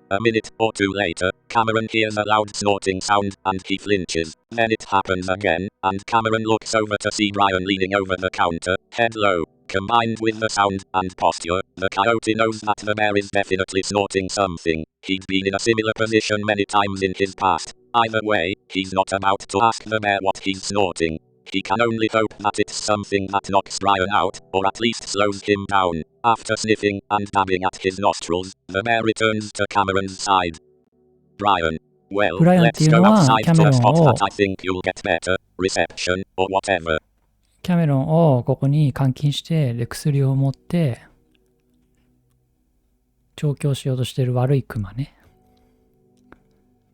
A minute or two later, Cameron hears a loud snorting sound, and he flinches. Then it happens again, and Cameron looks over to see Brian leaning over the counter, head low. Combined with the sound and posture, the coyote knows that the bear is definitely snorting something. He'd been in a similar position many times in his past. Either way, he's not about to ask the bear what he's snorting. He can only hope that it's something that knocks Brian out, or at least slows him down. After sniffing and dabbing at his nostrils, the bear returns to Cameron's side. Brian, well, ブライアンって let's いう go のは outside キャ to メ a ロン spot を that I think you'll get better reception, or whatever. キャメロンをここに監禁してで薬を持って調教しようとしている悪いクマね。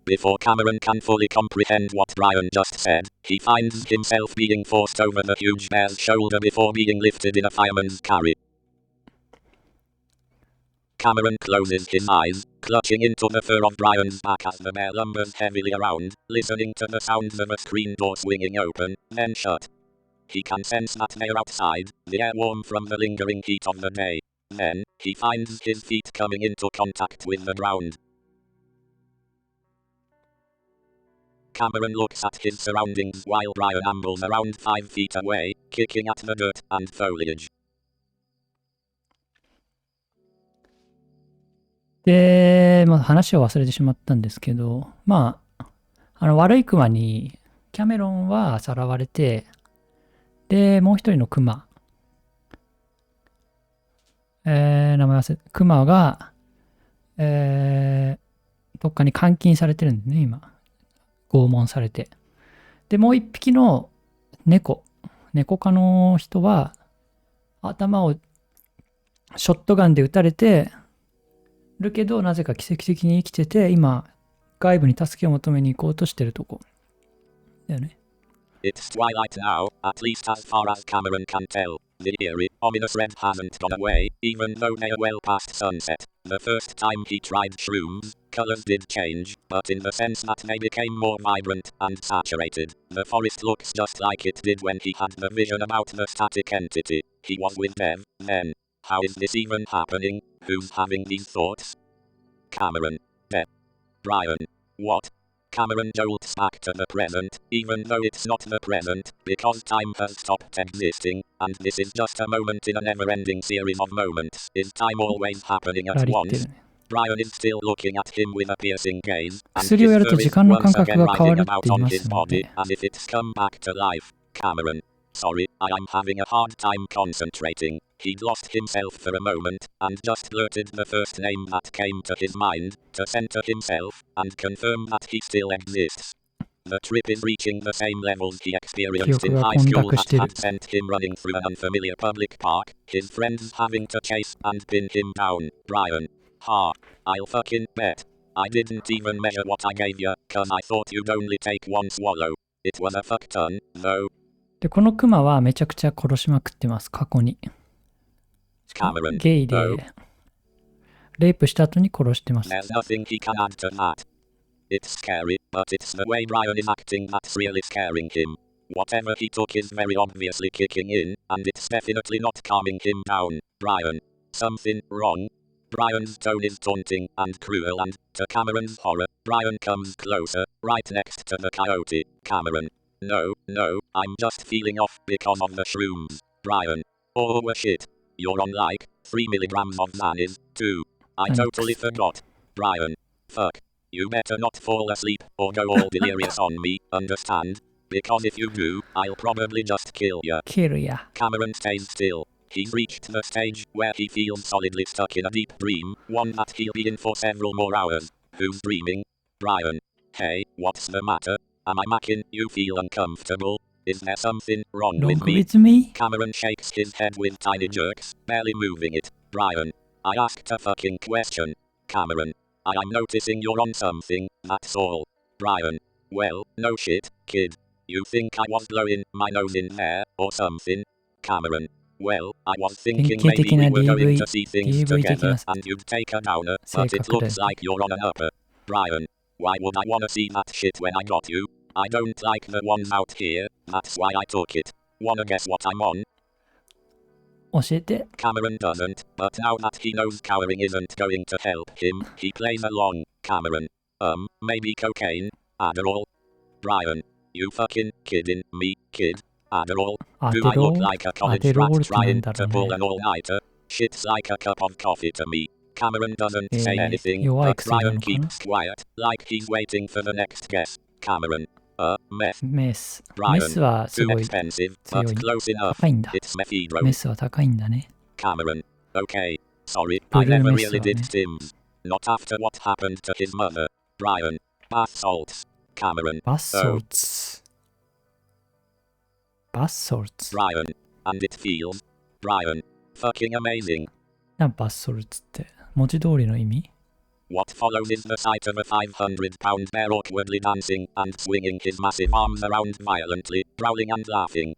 Before Cameron can fully comprehend what Brian just said, he finds himself being forced over the huge bear's shoulder before being lifted in a fireman's carry. Cameron closes his eyes, clutching into the fur of Brian's back as the bear lumbers heavily around, listening to the sounds of a screen door swinging open, then shut. He can sense that they're outside, the air warm from the lingering heat of the day. Then, he finds his feet coming into contact with the ground. Cameron looks at his surroundings while Brian ambles around 5 feet away, kicking at the dirt and foliage. で、話を忘れてしまったんですけど、悪いクマにキャメロンはさらわれて、で、もう一人のクマ、名前忘れ、クマが、どっかに監禁されてるんですね、今。拷問されて。で、もう一匹の猫科の人は、頭をショットガンで撃たれてるけど、なぜか奇跡的に生きてて、今、外部に助けを求めに行こうとしてるとこ。だよね。It's twilight now, at least as far as Cameron can tell. The eerie, ominous red hasn't gone away, even though they are well past sunset. The first time he tried shrooms, colors did change, but in the sense that they became more vibrant and saturated. The forest looks just like it did when he had the vision about the static entity. He was with Dev, then. How is this even happening? Who's having these thoughts? Cameron. Dev. Brian. What? Cameron jolts back to the present, even though it's not the present, because time has stopped existing, and this is just a moment in a never-ending series of moments. Is time always happening at once? Brian is still looking at him with a piercing gaze, and his fur is once again riding about on his body as if it's come back to life. Cameron. Sorry, I am having a hard time concentrating. He'd lost himself for a moment, and just blurted the first name that came to his mind, to center himself, and confirm that he still exists. The trip is reaching the same levels he experienced in high school that had sent him running through an unfamiliar public park, his friends having to chase and pin him down. Brian. Ha. I'll fucking bet. I didn't even measure what I gave you, cause I thought you'd only take one swallow. It was a fuck ton, though. で、このクマはめちゃくちゃ殺しまくってます、過去に。ゲイで、レイプした後に殺してます。There's nothing he can add to that. It's scary, but it's the way Brian is acting that's really scaring him. Whatever he took is very obviously kicking in, and it's definitely not calming him down. Brian. Something wrong? Brian's tone is taunting and cruel, and, to Cameron's horror, Brian comes closer, right next to the coyote. Cameron. No, I'm just feeling off because of the shrooms. Brian. Oh shit. You're on like 3 milligrams of Xanax, too. I totally forgot. Brian. Fuck. You better not fall asleep or go all delirious on me, understand? Because if you do, I'll probably just kill ya. Cameron stays still. He's reached the stage where he feels solidly stuck in a deep dream, one that he'll be in for several more hours. Who's dreaming? Brian. Hey, what's the matter? Am I making you feel uncomfortable? Is there something wrong with me? Cameron shakes his head with tiny jerks, barely moving it. Brian. I asked a fucking question. Cameron. I am noticing you're on something, that's all. Brian. Well, no shit, kid. You think I was blowing my nose in there, or something? Cameron. Well, I was thinking maybe we were going to see things together, and you'd take a downer, but it looks like you're on an upper. Brian. Why would I wanna see that shit when I got you? I don't like the ones out here, that's why I took it. Wanna guess what I'm on? 教えて。Cameron doesn't, but now that he knows cowering isn't going to help him, he plays along. Cameron. Maybe cocaine? Adderall? Brian. You fucking kidding me, kid? Adderall? ア Do デ I ロ look ール like a ア college デロ rat ールってなん trying だろ to う pull ね。 an all-nighter? Shit's like a cup of coffee to me. Cameron doesn't say anything, 弱い but 薬な Brian のかな。 keeps quiet, like he's waiting for the next guess. Cameron. Meth. メス。メ Brian. スはす Too ごい expensive, 強 but い。 close enough. 高いんだ。 It's methadone. メスは高いんだね。 Cameron. Okay. Sorry, ブ I ルー never メス really は did ね。 Sims. Not after what happened to his mother. Brian. Bath salts. Cameron. バスソルツ。バスソルツ。 Brian. And it feels. Brian. Fucking amazing. な、バスソルツって。文字通りの意味 What follows is the sight of a 500-pound bear awkwardly dancing and swinging his massive arms around violently, growling and laughing.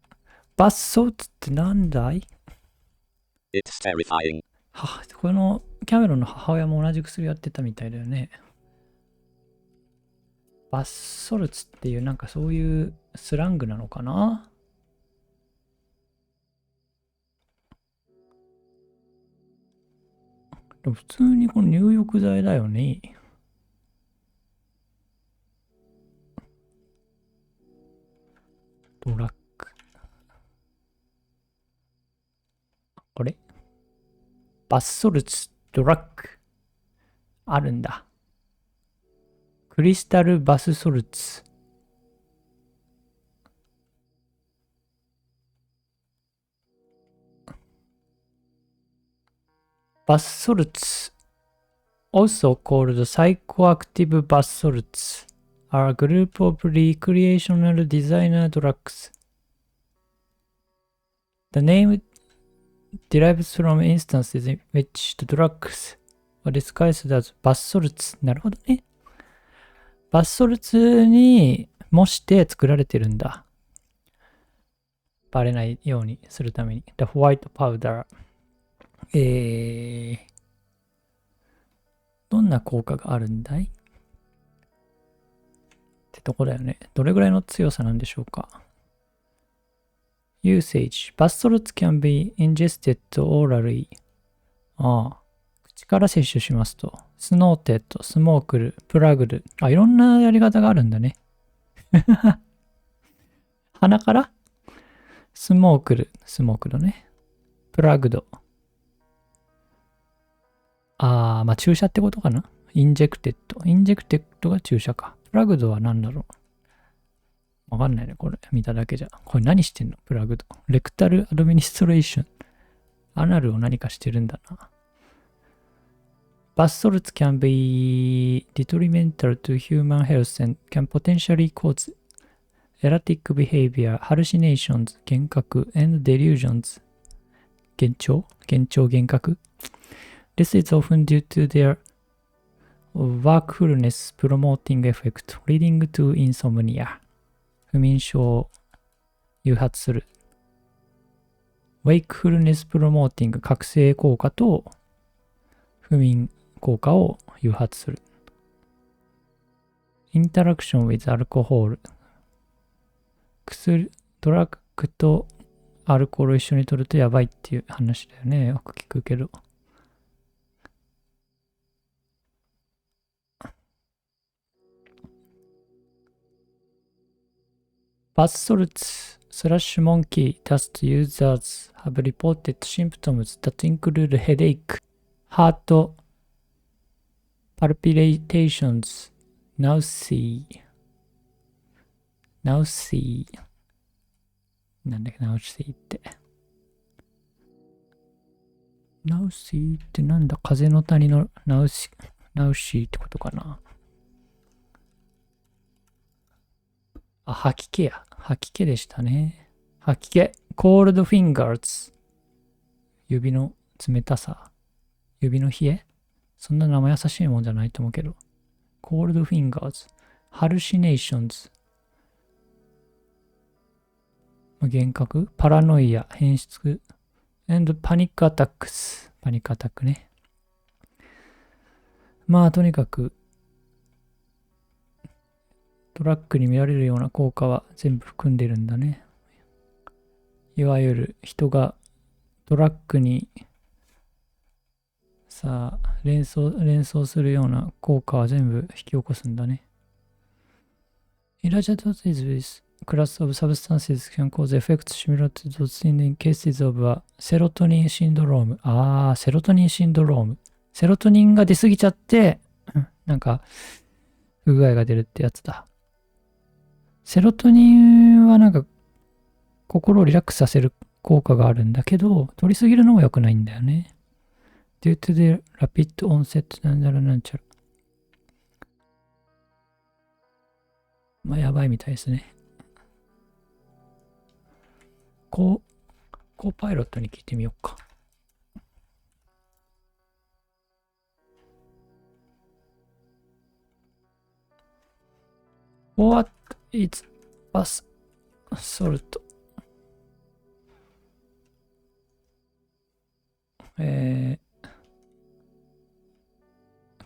バスソルツってなんだい It's terrifying. このキャメロンの母親も同じ薬やってたみたいだよね。バスソルツっていうなんかそういうスラングなのかな。普通にこの入浴剤だよね。ドラッグ。これバスソルツ、ドラッグ。あるんだ。クリスタルバスソルツ。バスソルツ also called psychoactive bath salts are a group of recreational designer drugs. The name derives from instances in which the drugs were disguised as bath salts. なるほどね。バスソルツに模して作られてるんだ。バレないようにするために。The white powder。どんな効果があるんだいってとこだよね。どれぐらいの強さなんでしょうか。Usage. Bath salts can be ingested orally. 口から摂取しますと。Snorted, smoked, plugged。いろんなやり方があるんだね。鼻からスモークドね。plugged。注射ってことかな。インジェクテッドが注射か。プラグドは何だろう。わかんないね、これ。見ただけじゃ。これ何してんのプラグド。レクタルアドミニストレーション。アナルを何かしてるんだな。Bath salts can be detrimental to human health and can potentially cause erratic behavior, hallucinations, 幻覚 and delusions. 幻聴幻覚This is often due to their wakefulness promoting effect, leading to insomnia. 不眠症を誘発する。wakefulness promoting 覚醒効果と不眠効果を誘発する。interaction with alcohol ドラッグとアルコールを一緒に取るとやばいっていう話だよね。よく聞くけど。Bath salts / monkey dust users have reported symptoms that include headache, heart palpitations, nausea. なんだっけ、nausea って。nausea ってなんだ、風の谷のnauseaってことかな。吐き気や。吐き気でしたね。吐き気。cold fingers。指の冷たさ。指の冷えそんな生優しいもんじゃないと思うけど。cold fingers。hallucinations。幻覚パラノイア。変質。and panic attacks。パニックアタックね。とにかく、ドラッグに見られるような効果は全部含んでるんだね。いわゆる人がトラックにさあ連想するような効果は全部引き起こすんだね。Irradiated with class of substances can cause effects similar to those in cases of serotonin syndrome. セロトニンシンドローム。セロトニンが出すぎちゃって、なんか不具合が出るってやつだ。セロトニンはなんか心をリラックスさせる効果があるんだけど、取りすぎるのも良くないんだよね。due to the rapid onset なんちゃら。まあやばいみたいですね。コーパイロットに聞いてみようか。What is basalt?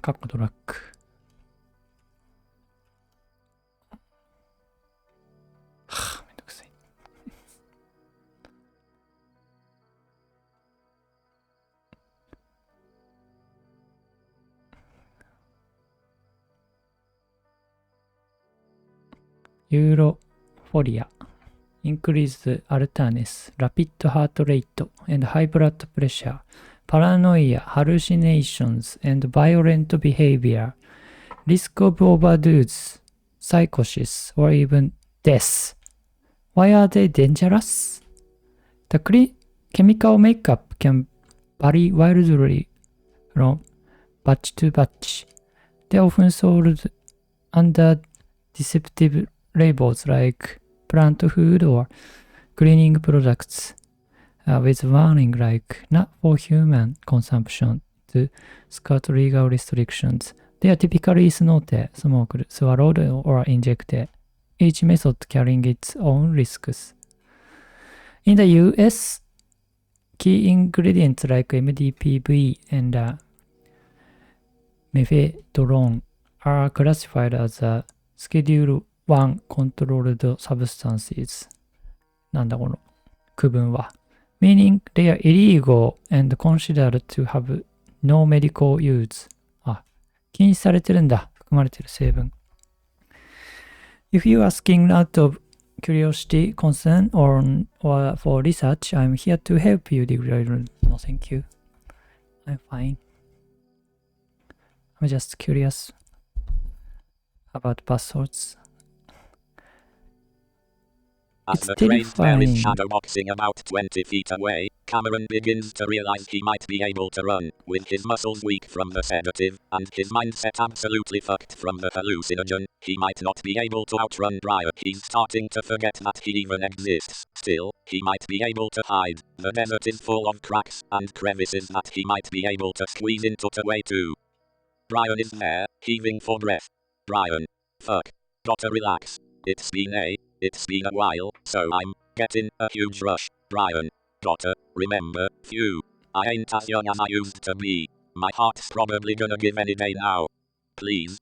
カッコドラッグ。めんどくさい。ユーロフォリア。Increased alertness, rapid heart rate, and high blood pressure, paranoia, hallucinations, and violent behavior, risk of overdose, psychosis, or even death. Why are they dangerous? The chemical makeup can vary wildly from batch to batch. They are often sold under deceptive labels like plant food or cleaning products with warning like not for human consumption to skirt legal restrictions. They are typically snorted, smoked, swallowed, or injected, each method carrying its own risks. In the US, key ingredients like MDPV and methadone are classified as a Schedule 1 controlled substances. なんだこの区分は。Meaning they are illegal and considered to have no medical use. 禁止されてるんだ。含まれてる成分。If you are asking out of curiosity, concern, or for research, I'm here to help you. No, thank you. I'm fine. I'm just curious about basalts. As the trained bear is shadowboxing about 20 feet away, Cameron begins to realize he might be able to run, with his muscles weak from the sedative, and his mindset absolutely fucked from the hallucinogen. He might not be able to outrun Brian. He's starting to forget that he even exists. Still, he might be able to hide. The desert is full of cracks and crevices that he might be able to squeeze into to way too. Brian is there, heaving for breath. Brian. Fuck. Gotta relax. It's been a while, so I'm getting a huge rush. Brian. Gotta remember, phew. I ain't as young as I used to be. My heart's probably gonna give any day now. Please,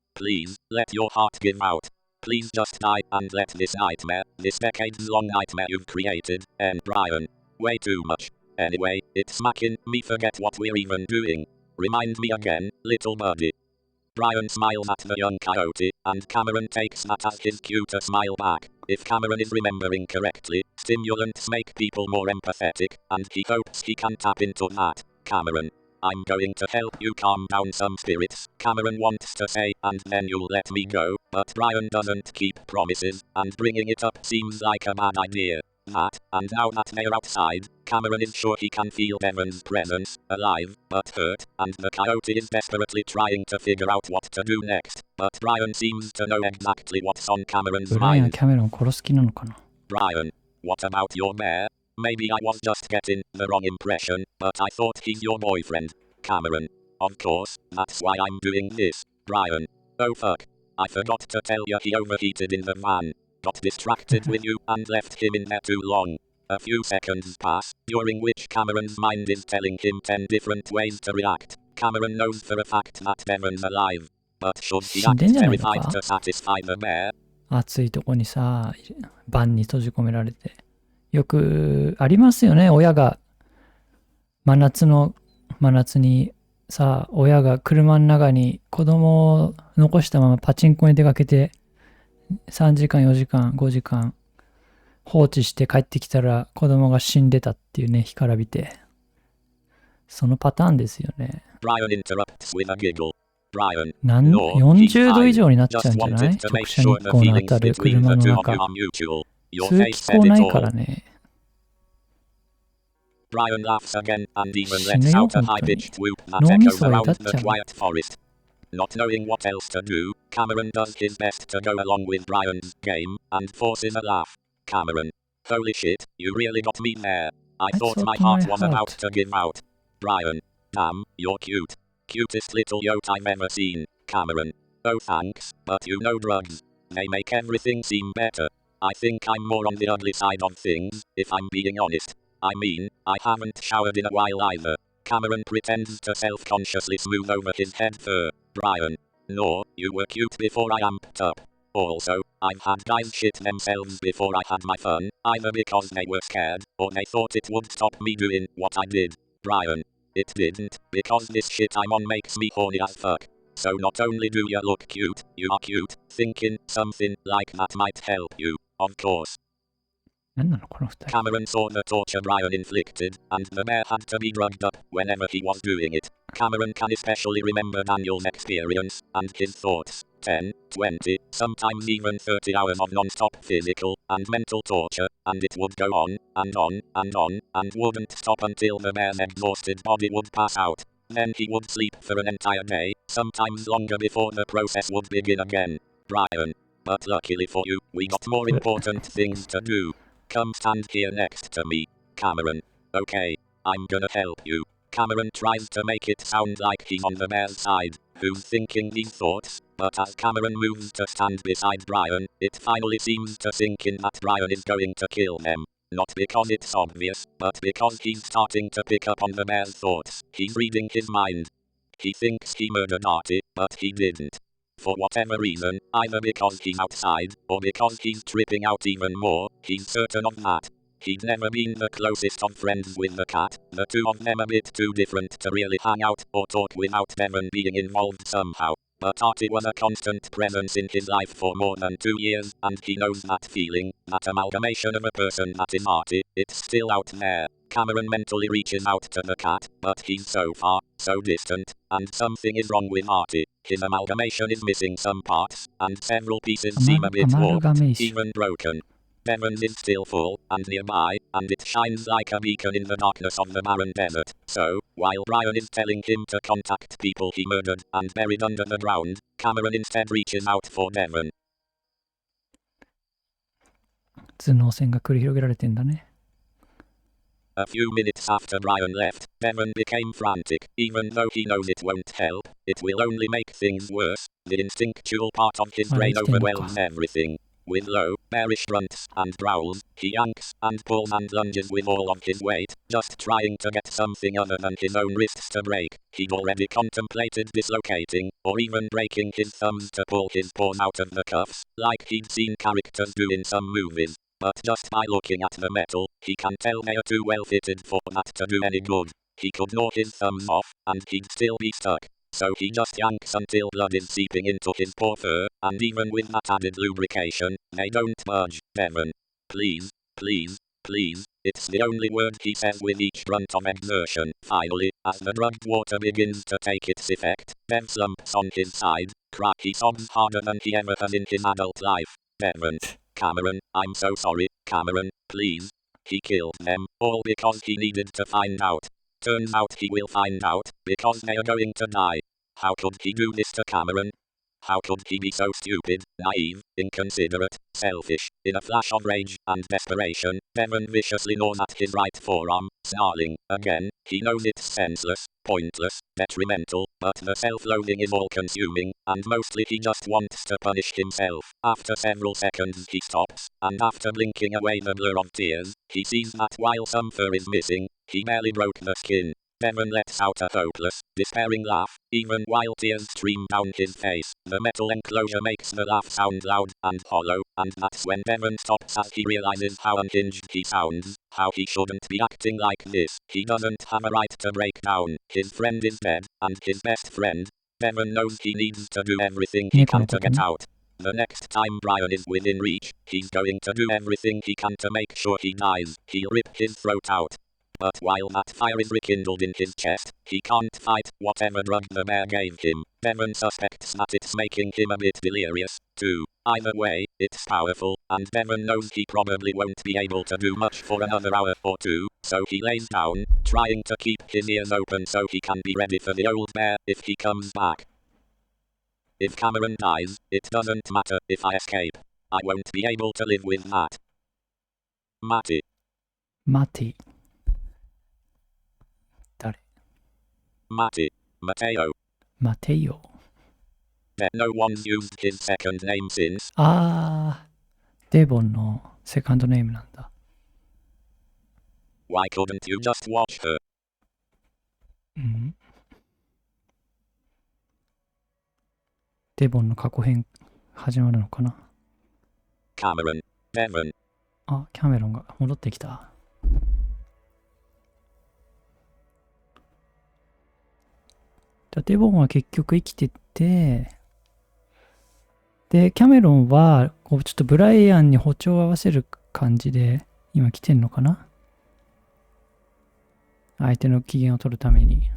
let your heart give out. Please just die and let this nightmare, this decades-long nightmare you've created, end. Brian. Way too much. Anyway, it's making me forget what we're even doing. Remind me again, little birdie. Brian smiles at the young coyote, and Cameron takes that as his cue to smile back. If Cameron is remembering correctly, stimulants make people more empathetic, and he hopes he can tap into that. Cameron. I'm going to help you calm down some spirits, Cameron wants to say, and then you'll let me go, but Brian doesn't keep promises, and bringing it up seems like a bad idea. That, and now that they're outside, Cameron is sure he can feel Devon's presence, alive, but hurt, and the coyote is desperately trying to figure out what to do next, but Brian seems to know exactly what's on Cameron's mind. Brian, what about your bear? Maybe I was just getting the wrong impression, but I thought he's your boyfriend. Cameron. Of course, that's why I'm doing this. Brian. Oh fuck. I forgot to tell you he overheated in the van. Got distracted with you and left him in there too long. A few seconds pass, during which Cameron's mind is telling him 10 different ways to react. Cameron knows for a fact that Devon's alive. But should he act terrified to satisfy the bear? 暑いとこにさ、バンに閉じ込められて。よくありますよね。親が真夏にさ、親が車の中に子供を残したままパチンコに出かけて3時間4時間5時間放置して帰ってきたら子供が死んでたっていうね、干からびて。そのパターンですよね。Brian interrupts with a giggle. Brian, 40度以上になっちゃうんじゃない？直射日光の当たる車の中。通気口ないからね。Brian laughs again and even 死ぬ lets よ、 out a 本当に。 high-pitched whoop that 脳み echoes そが around 痛っち the ゃう。quiet forest. Not knowing what else to do, Cameron does his best to go along with Brian's game and forces a laugh. Cameron, holy shit, you really got me there. I thought my heart was about to give out. Brian, damn, you're cute. Cutest little yote I've ever seen. Cameron, oh thanks, but you know drugs. They make everything seem better. I think I'm more on the ugly side of things, if I'm being honest. I mean, I haven't showered in a while either. Cameron pretends to self-consciously smooth over his head fur. Brian, no, you were cute before I amped up. Also, I've had guys shit themselves before I had my fun, either because they were scared, or they thought it would stop me doing what I did. Brian, it didn't, because this shit I'm on makes me horny as fuck. So not only do you look cute, you are cute. Thinking something like that might help you, of course. 何なのこの二人。 Cameron saw the torture Brian inflicted, and the bear had to be drugged up whenever he was doing it. Cameron can especially remember Daniel's experience, and his thoughts. 10, 20, sometimes even 30 hours of non-stop physical and mental torture, and it would go on, and on, and on, and wouldn't stop until the bear's exhausted body would pass out. Then he would sleep for an entire day, sometimes longer before the process would begin again. Brian. But luckily for you, we got more important things to do. Come stand here next to me, Cameron. Okay, I'm gonna help you. Cameron tries to make it sound like he's on the bear's side, who's thinking these thoughts, but as Cameron moves to stand beside Brian, it finally seems to sink in that Brian is going to kill them. Not because it's obvious, but because he's starting to pick up on the bear's thoughts. He's reading his mind. He thinks he murdered Artie, but he didn't. For whatever reason, either because he's outside, or because he's tripping out even more, he's certain of that. He'd never been the closest of friends with the cat, the two of them a bit too different to really hang out or talk without Devon being involved somehow. But Artie was a constant presence in his life for more than 2 years, and he knows that feeling, that amalgamation of a person that is Artie, it's still out there. Cameron mentally reaches out to the cat, but he's so far, so distant, and something is wrong with Artie. His amalgamation is missing some parts, and several pieces seem a bit warped, even broken. Devon's is still full, and nearby, and it shines like a beacon in the darkness of the barren desert. So, while Brian is telling him to contact people he murdered and buried under the ground, Cameron instead reaches out for Devon. 頭脳戦が繰り広げられてんだね。 A few minutes after Brian left, Devon became frantic. Even though he knows it won't help, it will only make things worse. The instinctual part of his brain overwhelms everything. With low, bearish grunts and growls, he yanks and pulls and lunges with all of his weight, just trying to get something other than his own wrists to break. He'd already contemplated dislocating, or even breaking his thumbs to pull his paws out of the cuffs, like he'd seen characters do in some movies. But just by looking at the metal, he can tell they are too well fitted for that to do any good. He could gnaw his thumbs off, and he'd still be stuck. So he just yanks until blood is seeping into his poor fur, and even with that added lubrication, they don't budge. Devon. Please, please, please. It's the only word he says with each grunt of exertion. Finally, as the drugged water begins to take its effect, Dev slumps on his side. He sobs harder than he ever has in his adult life. Devon. Cameron, I'm so sorry, Cameron, please. He killed them, all because he needed to find out. Turns out he will find out, because they are going to die. How could he do this to Cameron? How could he be so stupid, naive, inconsiderate, selfish? In a flash of rage and desperation, Devon viciously gnaws at his right forearm, snarling. Again, he knows it's senseless, pointless, detrimental, but the self-loathing is all-consuming, and mostly he just wants to punish himself. After several seconds he stops, and after blinking away the blur of tears, he sees that while some fur is missing, he barely broke the skin. Devon lets out a hopeless, despairing laugh, even while tears stream down his face. The metal enclosure makes the laugh sound loud and hollow, and that's when Devon stops as he realizes how unhinged he sounds, how he shouldn't be acting like this. He doesn't have a right to break down. His friend is dead, and his best friend. Devon knows he needs to do everything he can to get out. The next time Brian is within reach, he's going to do everything he can to make sure he dies. He'll rip his throat out. But while that fire is rekindled in his chest, he can't fight whatever drug the bear gave him. Devon suspects that it's making him a bit delirious, too. Either way, it's powerful, and Devon knows he probably won't be able to do much for another hour or two, so he lays down, trying to keep his ears open so he can be ready for the old bear if he comes back. If Cameron dies, it doesn't matter if I escape. I won't be able to live with that. Matty. マティ。誰？ Matty. Mateo. マテイオ。That no one's used his second name since. あー、デーボンのセカンドネームなんだ。Why couldn't you just watch her? うん。デーボンの過去編始まるのかな。 Cameron. Devon. あ、キャメロンが戻ってきた。じゃあデボンは結局生きてて、で、キャメロンはこうちょっとブライアンに歩調を合わせる感じで今来てんのかな。相手の機嫌を取るために。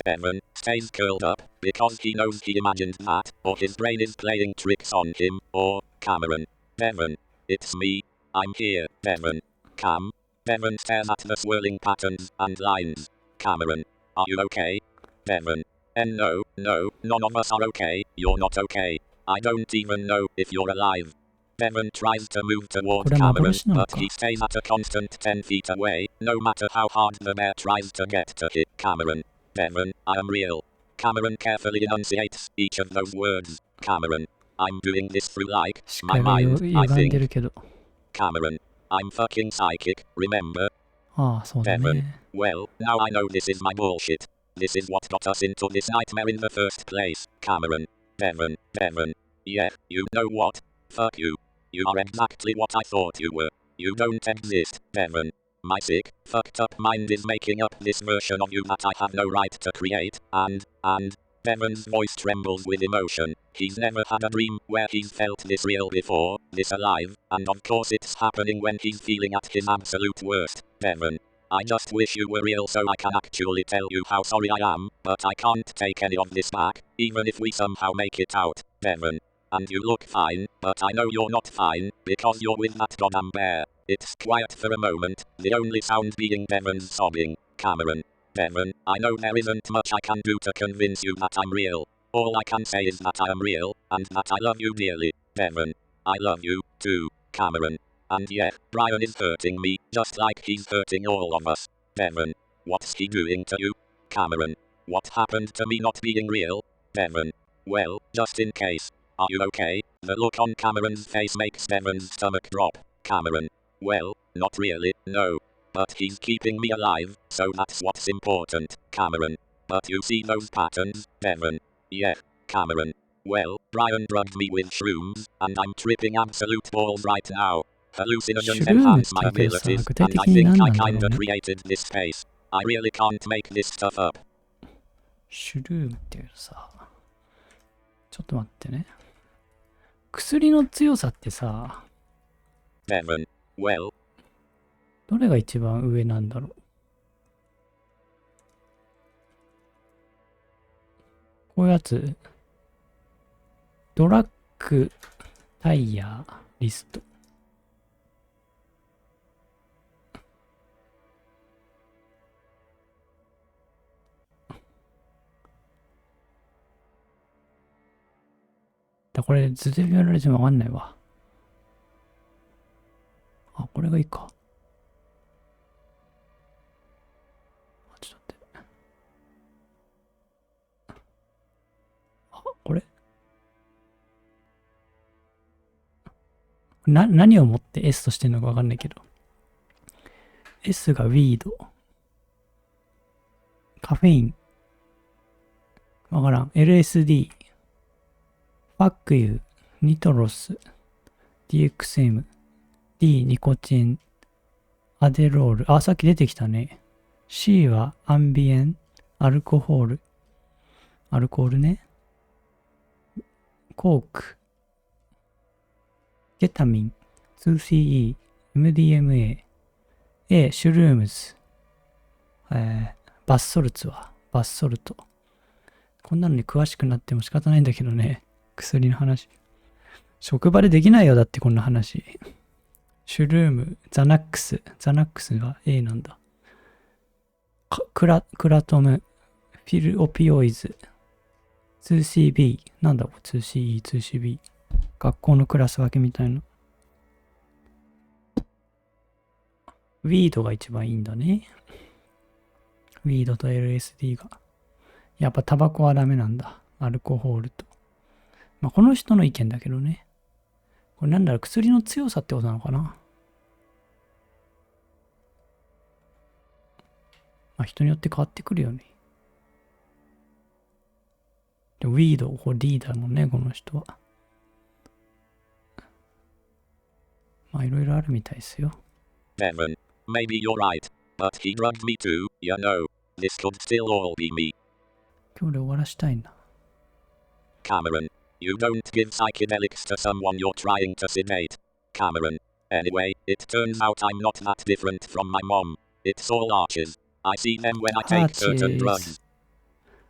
Devon stays curled up because he knows he imagined that, or his brain is playing tricks on him, or Cameron. Devon. It's me. I'm here, Devon. Cam. Devon stares at the swirling patterns and lines. Cameron. Are you okay? Devon. No, none of us are okay. You're not okay. I don't even know if you're alive. Devon tries to move toward Cameron, but he stays at a constant 10 feet away, no matter how hard the bear tries to get to hit Cameron. Devon, I am real. Cameron carefully enunciates each of those words. Cameron. I'm doing this through like my mind, I think. Cameron. I'm fucking psychic, remember? Devon. Well, now I know this is my bullshit. This is what got us into this nightmare in the first place. Cameron. Devon. Yeah, you know what? Fuck you. You are exactly what I thought you were. You don't exist, Devon. My sick, fucked up mind is making up this version of you that I have no right to create, and, Devon's voice trembles with emotion. He's never had a dream where he's felt this real before, this alive, and of course it's happening when he's feeling at his absolute worst. Devon. I just wish you were real so I can actually tell you how sorry I am, but I can't take any of this back, even if we somehow make it out, Devon. And you look fine, but I know you're not fine, because you're with that goddamn bear. It's quiet for a moment, the only sound being Devon's sobbing. Cameron. Devon, I know there isn't much I can do to convince you that I'm real. All I can say is that I am real, and that I love you dearly. Devon. I love you, too, Cameron. And yeah, Brian is hurting me, just like he's hurting all of us. Devon. What's he doing to you? Cameron. What happened to me not being real? Devon. Well, just in case. Are you okay? The look on Cameron's face makes Devon's stomach drop. Cameron. Well, not really, no. But he's keeping me alive, so that's what's important, Cameron. But you see those patterns, Devon? Yeah, Cameron. Well, Brian drugged me with shrooms, and I'm tripping absolute balls right now. Hallucinogens enhance my abilities, and I think I kinda created this space. I really can't make this stuff up. シュルームってさ、ちょっと待ってね。薬の強さってさ、Devon. Well. どれが一番上なんだろう。こういうやつ、ドラッグ、タイヤ、リスト。これ図で見られてもわかんないわ。あ、これがいいか。ちょっと待って。あ、これ何をもって S としてんのかわかんないけど。S がウィード。カフェイン。わからん。LSD。Fuck you。ニトロス。DXM。D。ニコチン。アデロール。あ、さっき出てきたね。C はアンビエン。アルコホール。アルコールね。コーク。ケタミン。2CE。MDMA。A。シュルームズ。バスソルツは。バスソルト。こんなのに詳しくなっても仕方ないんだけどね。薬の話。職場でできないよ。だってこんな話。シュルーム。ザナックス。ザナックスが A なんだ。クラトム。フィルオピオイズ。2CB。なんだ 2CE、2CB。学校のクラス分けみたいな。ウィードが一番いいんだね。ウィードと LSD が。やっぱタバコはダメなんだ。アルコホールと。まあこの人の意見だけどね。これなんだろう、薬の強さってことなのかな。まあ人によって変わってくるよね。でウィード、これ D だもんね、この人は。まあいろいろあるみたいですよ。Devon, maybe you're right, but he drugged me too, you know. This could still all be me. 今日で終わらしたいな。Cameron, you don't give psychedelics to someone you're trying to sedate. Cameron. Anyway, it turns out I'm not that different from my mom. It's all arches. I see them when I take certain drugs.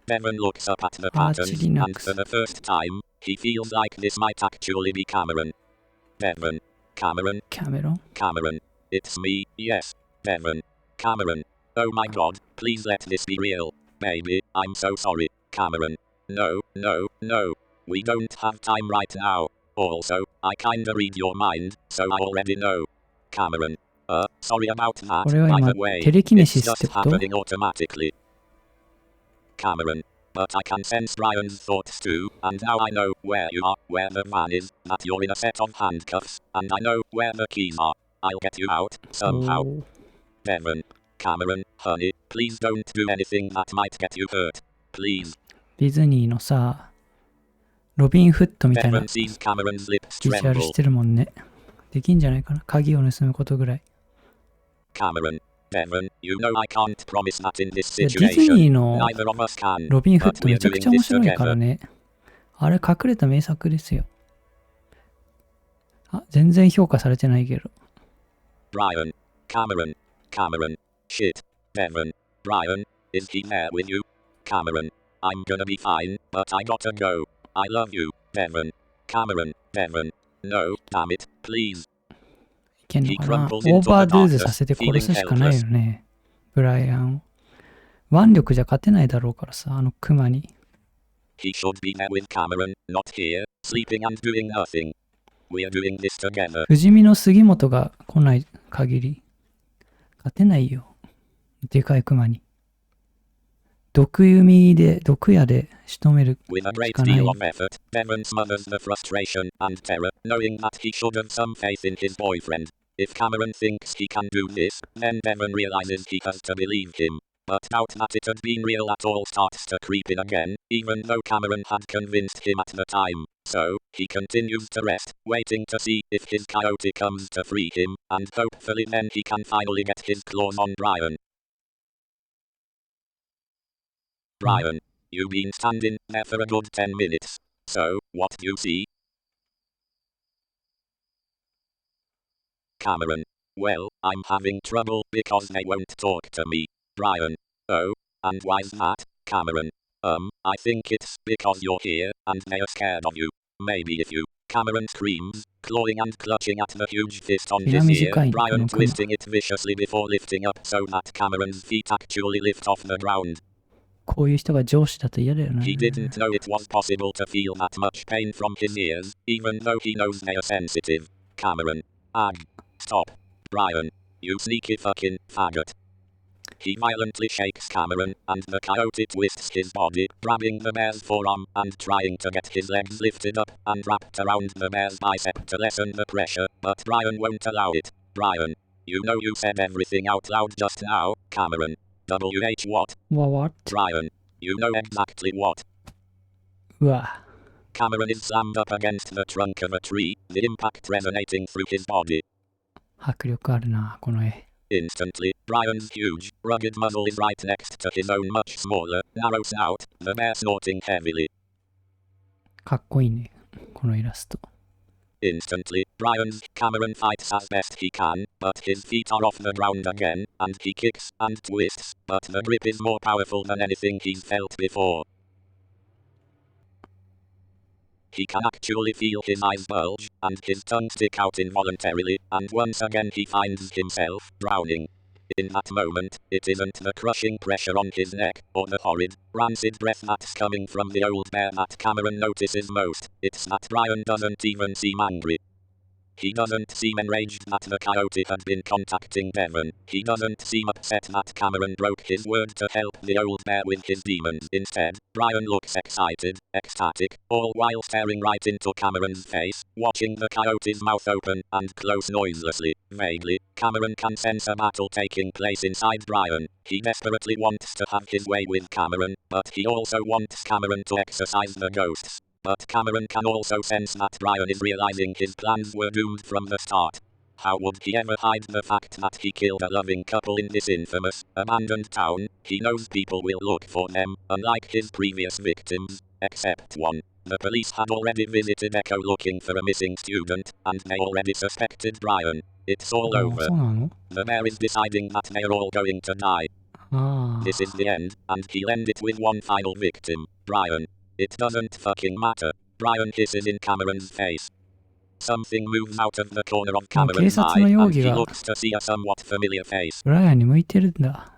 Devon looks up at the patterns, and for the first time, he feels like this might actually be Cameron. Devon. Cameron. Cameron. It's me, yes. Devon. Cameron. Oh my god, please let this be real. Baby, I'm so sorry. Cameron. No. We don't have time right now. Also, I kinda read your mind, so I already know. Cameron. Sorry about that, by the way. It's just happening automatically. Cameron. But I can sense Brian's thoughts too, and now I know where you are, where the van is, that you're in a set of handcuffs, and I know where the keys are. I'll get you out, somehow. Devon. Cameron, honey, please don't do anything that might get you hurt. Please. ディズニーのさ、ロビンフットみたいな Devon sees Cameron's lips ビジュアル tremble. してるもんね。できんじゃないかな。鍵を盗むことぐらい。Cameron. Devon, you know I can't promise that in this いやディズニー situation. の Neither of us can. ロビンフッ But ト we're めちゃく doing ちゃ面 this 白いから together. ね。あれ隠れた名作ですよ。あ、全然評価されてないけど。Brian. Cameron. Shit. Devon. Brian, is he there with you? Cameron. I'm gonna be fine, but I gotta go. I love you, Devon. Cameron. No, damn it, please. いけんのかな。オーバードゥーズさせて殺すしかないよね。ブライアンを。腕力じゃ勝てないだろうからさ、あのクマに。He should be there with Cameron, not here, sleeping and doing nothing. We're doing this together. 不死身の杉本が来ない限り、勝てないよ。でかいクマに。毒弓で、毒矢で仕留める With a し great かない deal。of effort, Devon smothers the frustration and terror, knowing that he should have some faith in his boyfriend. If Cameron thinks he can do this, then Devon realizes he has to believe him. But doubt that it had been real at all starts to creep in again, even though Cameron had convinced him at the time. So, he continues to rest, waiting to see if his coyote comes to free him, and hopefully then he can finally get his claws on Brian. Brian, you've been standing there for a good 10 minutes. So, what do you see? Cameron. Well, I'm having trouble because they won't talk to me. Brian. Oh, and why's that, Cameron? I think it's because you're here, and they're scared of you. Maybe if you... Cameron screams, clawing and clutching at the huge fist on his ear, Brian twisting it viciously before lifting up so that Cameron's feet actually lift off the ground. こういう人が上司だと嫌だよね。He didn't know it was possible to feel that much pain from his ears, even though he knows they're sensitive. Cameron. Ag. Stop. Brian. You sneaky fucking faggot. He violently shakes Cameron, and the coyote twists his body, grabbing the bear's forearm, and trying to get his legs lifted up, and wrapped around the bear's bicep to lessen the pressure, but Brian won't allow it. Brian. You know you said everything out loud just now, Cameron. WH what? What? Brian. You know exactly what. うわ。 Cameron is slammed up against the trunk of a tree, the impact resonating through his body. 迫力あるな、この絵。 Instantly, Brian's huge, rugged muzzle is right next to his own much smaller, narrow snout, the bear snorting heavily. かっこいいね、このイラスト。 Instantly, Cameron fights as best he can, but his feet are off the ground again, and he kicks and twists, but the grip is more powerful than anything he's felt before. He can actually feel his eyes bulge, and his tongue stick out involuntarily, and once again he finds himself drowning. In that moment, it isn't the crushing pressure on his neck, or the horrid, rancid breath that's coming from the old bear that Cameron notices most, it's that Brian doesn't even seem angry. He doesn't seem enraged that the coyote had been contacting Devon. He doesn't seem upset that Cameron broke his word to help the old bear with his demons. Instead, Brian looks excited, ecstatic, all while staring right into Cameron's face, watching the coyote's mouth open and close noiselessly. Vaguely, Cameron can sense a battle taking place inside Brian. He desperately wants to have his way with Cameron, but he also wants Cameron to exorcise the ghosts. But Cameron can also sense that Brian is realizing his plans were doomed from the start. How would he ever hide the fact that he killed a loving couple in this infamous, abandoned town? He knows people will look for them, unlike his previous victims, except one. The police had already visited Echo looking for a missing student, and they already suspected Brian. It's all あ over. そうなの？ The mayor is deciding that they're all going to die. ああ。 This is the end, and he'll end it with one final victim, Brian. It doesn't fucking matter. Brian hisses in Cameron's face. Something moves out of the corner of Cameron's eye, and he looks to see a somewhat familiar face. ブライアンに向いてるんだ。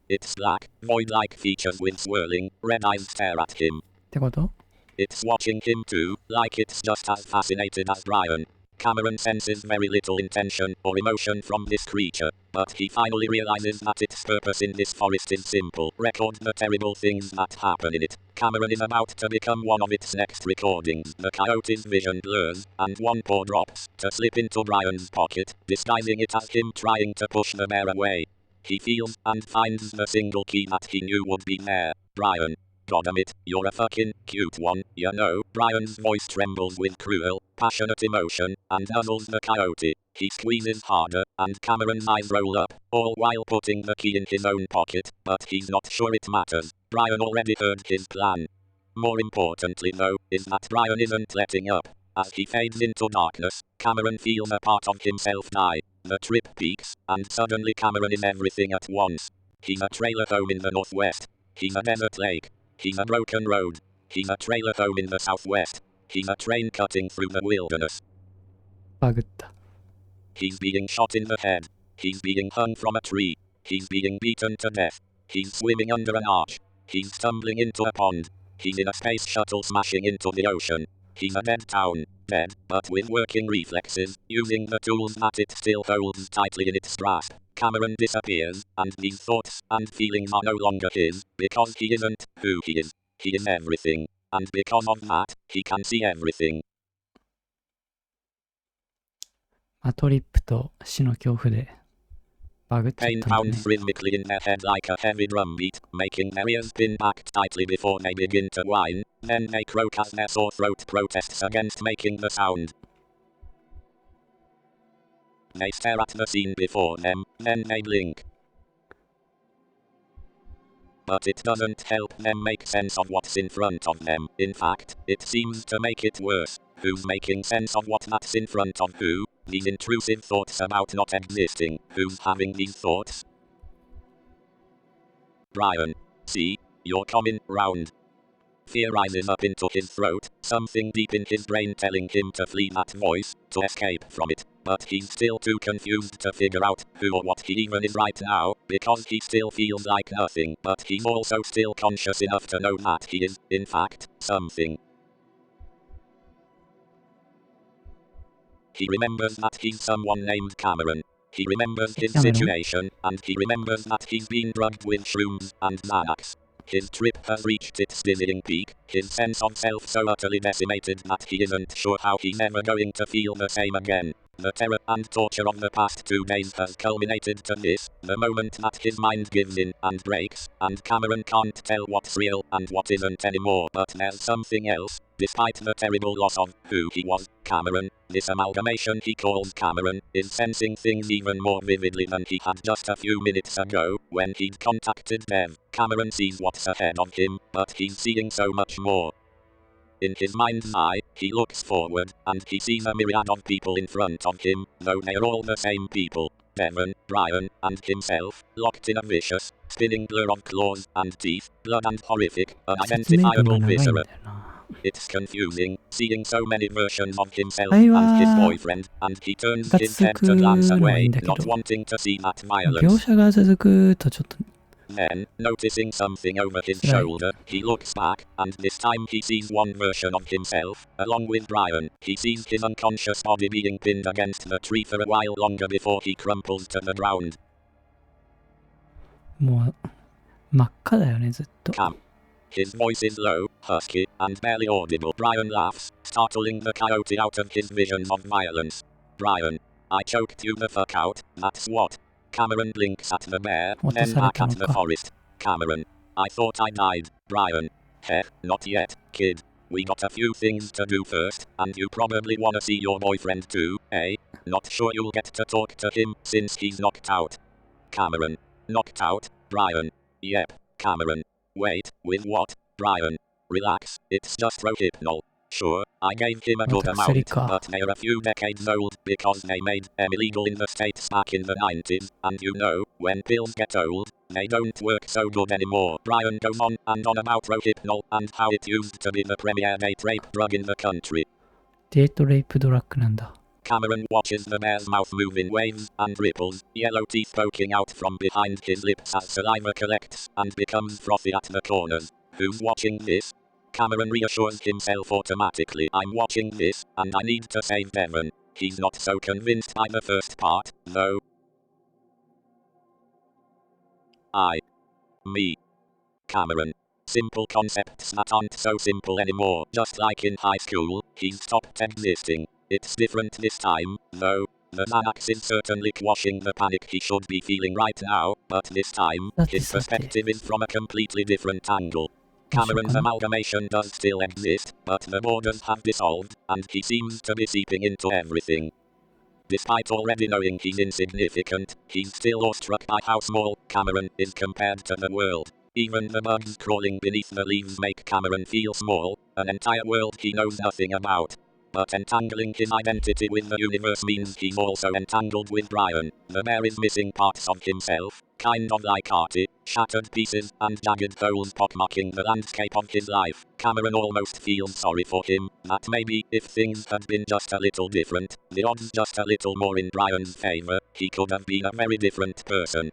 It's black, void-like features with swirling, red eyes stare at him. ってこと？ It's watching him too, like it's just as fascinated as Brian. Cameron senses very little intention or emotion from this creature, but he finally realizes that its purpose in this forest is simple: record the terrible things that happen in it. Cameron is about to become one of its next recordings. The coyote's vision blurs, and one paw drops, to slip into Brian's pocket, disguising it as him trying to push the bear away. He feels and finds the single key that he knew would be there. Brian. Goddamit, you're a fucking cute one, you know. Brian's voice trembles with cruel, passionate emotion, and nuzzles the coyote. He squeezes harder, and Cameron's eyes roll up, all while putting the key in his own pocket, but he's not sure it matters. Brian already heard his plan. More importantly though, is that Brian isn't letting up. As he fades into darkness, Cameron feels a part of himself die. The trip peaks, and suddenly Cameron is everything at once. He's a trailer home in the northwest. He's a desert lake. He's a broken road. He's a trailer home in the southwest. He's a train cutting through the wilderness. バグった。 He's being shot in the head. He's being hung from a tree. He's being beaten to death. He's swimming under an arch. He's stumbling into a pond. He's in a space shuttle smashing into the ocean. He's a dead town. Dead, but with working reflexes, using the tools that it still holds tightly in its grasp. Cameron disappears, and these thoughts and feelings are no longer his, because he isn't who he is. He is everything. And because of that, he can see everything. トリップと死の恐怖でバグっちゃっ Pain たんだね。 pounds rhythmically in their head like a heavy drum beat, making their ears pin back tightly before they begin to whine. Then they croak as their sore throat protests against making the sound. They stare at the scene before them, then they blink. But it doesn't help them make sense of what's in front of them. In fact, it seems to make it worse. Who's making sense of what that's in front of who? These intrusive thoughts about not existing. Who's having these thoughts? Brian. See, you're coming round. Fear rises up into his throat, something deep in his brain telling him to flee that voice, to escape from it. But he's still too confused to figure out who or what he even is right now, because he still feels like nothing, but he's also still conscious enough to know that he is, in fact, something. He remembers that he's someone named Cameron. He remembers his situation, and he remembers that he's been drugged with shrooms and Xanax. His trip has reached its dizzying peak, his sense of self so utterly decimated that he isn't sure how he's ever going to feel the same again. The terror and torture of the past 2 days has culminated to this, the moment that his mind gives in and breaks, and Cameron can't tell what's real and what isn't anymore. But there's something else. Despite the terrible loss of who he was, Cameron, this amalgamation he calls Cameron, is sensing things even more vividly than he had just a few minutes ago, when he'd contacted Bev. Cameron sees what's ahead of him, but he's seeing so much more. In his mind's eye, he looks forward, and he sees a myriad of people in front of him, though they're all the same people. Devon, Brian, and himself, locked in a vicious, spinning blur of claws and teeth, blood and horrific, 説明文が unidentifiable 長いんだよ viscera. な。 It's confusing, seeing so many versions of himself 会話 and his boyfriend, and he turns his head to glance away, not wanting to see that 描 violence. 写が続くとちょっと Then, noticing something over his Right. shoulder, he looks back, and this time he sees one version of himself, along with Brian. He sees his unconscious body being pinned against the tree for a while longer before he crumples to the ground. もう真っ赤だよねずっと。 Cam. His voice is low, husky, and barely audible. Brian laughs, startling the coyote out of his visions of violence. Brian, I choked you the fuck out, that's what. Cameron blinks at the bear, then back at the forest. Cameron, I thought I died. Brian, heh, not yet, kid. We got a few things to do first, and you probably wanna see your boyfriend too, eh? Not sure you'll get to talk to him since he's knocked out. Cameron, knocked out? Brian, yep. Cameron, wait, with what? Brian, relax, it's just Rohypnol. Sure, I gave him a good amount, but they're a few decades old because they made them illegal in the States back in the 90s, and you know, when pills get old, they don't work so good anymore. Brian goes on and on about Rohypnol and how it used to be the premier date rape drug in the country. デートレイプドラッグなんだ。 Cameron watches the bear's mouth move in waves and ripples, yellow teeth poking out from behind his lips as saliva collects and becomes frothy at the corners. Who's watching this? Cameron reassures himself automatically. I'm watching this, and I need to save Devon. He's not so convinced by the first part, though. Me. Cameron. Simple concepts that aren't so simple anymore. Just like in high school, he's stopped existing. It's different this time, though. The Xanax is certainly quashing the panic he should be feeling right now, but this time, his perspective is from a completely different angle. Cameron's amalgamation does still exist, but the borders have dissolved, and he seems to be seeping into everything. Despite already knowing he's insignificant, he's still awestruck by how small Cameron is compared to the world. Even the bugs crawling beneath the leaves make Cameron feel small, an entire world he knows nothing about. But entangling his identity with the universe means he's also entangled with Brian. The bear is missing parts of himself, kind of like Artie, shattered pieces and jagged holes pockmarking the landscape of his life. Cameron almost feels sorry for him, that maybe if things had been just a little different, the odds just a little more in Brian's favor, he could have been a very different person.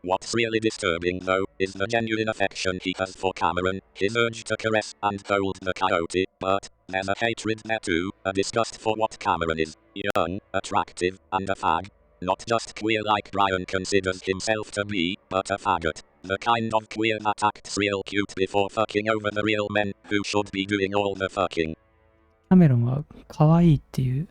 What's really disturbing though, is the genuine affection he has for Cameron, his urge to caress and hold the coyote, but there's a hatred there too, a disgust for what Cameron is, young, attractive, and a fag. Not just queer like Brian considers himself to be, but a faggot. The kind of queer that acts real cute before fucking over the real men, who should be doing all the fucking. カメロンは可愛いっていう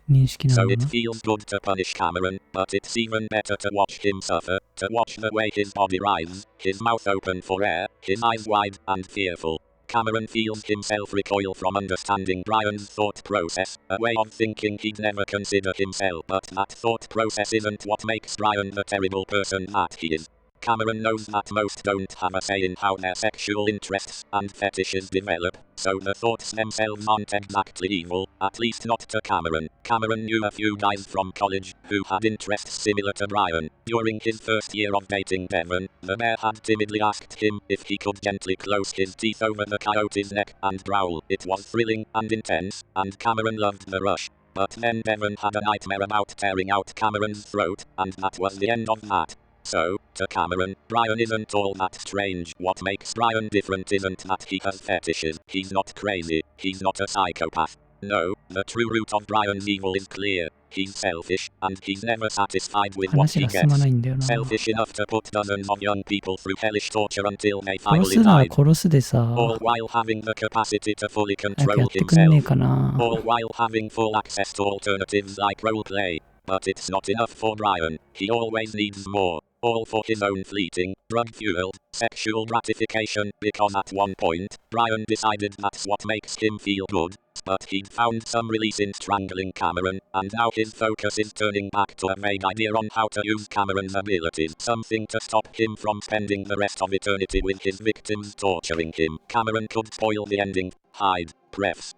認識な So の it な。 feels good to punish Cameron, but it's even better to watch him suffer, to watch the way his body writhes, his mouth open for air, his eyes wide and fearful. Cameron feels himself recoil from understanding Brian's thought process, a way of thinking he'd never consider himself, but that thought process isn't what makes Brian the terrible person that he is. Cameron knows that most don't have a say in how their sexual interests and fetishes develop, so the thoughts themselves aren't exactly evil, at least not to Cameron. Cameron knew a few guys from college who had interests similar to Brian. During his first year of dating Devon, the bear had timidly asked him if he could gently close his teeth over the coyote's neck and growl. It was thrilling and intense, and Cameron loved the rush. But then Devon had a nightmare about tearing out Cameron's throat, and that was the end of that. So, to Cameron, Brian isn't all that strange. What makes Brian different isn't that he has fetishes. He's not crazy. He's not a psychopath. No, the true root of Brian's evil is clear. He's selfish, and he's never satisfied with what 話 he が進ま gets. ないんだよな。 Selfish enough to put dozens of young people through hellish torture until they 殺 finally すなら died. 殺すでさ、 All while having the capacity to fully 早くや control ってくんねえ himself. かな。 All while having full access to alternatives like roleplay. But it's not enough for Brian. He always needs more. All for his own fleeting, drug-fueled, sexual gratification, because at one point, Brian decided that's what makes him feel good. But he'd found some release in strangling Cameron, and now his focus is turning back to a vague idea on how to use Cameron's abilities. Something to stop him from spending the rest of eternity with his victims torturing him. Cameron could spoil the ending. Hide. Prefs.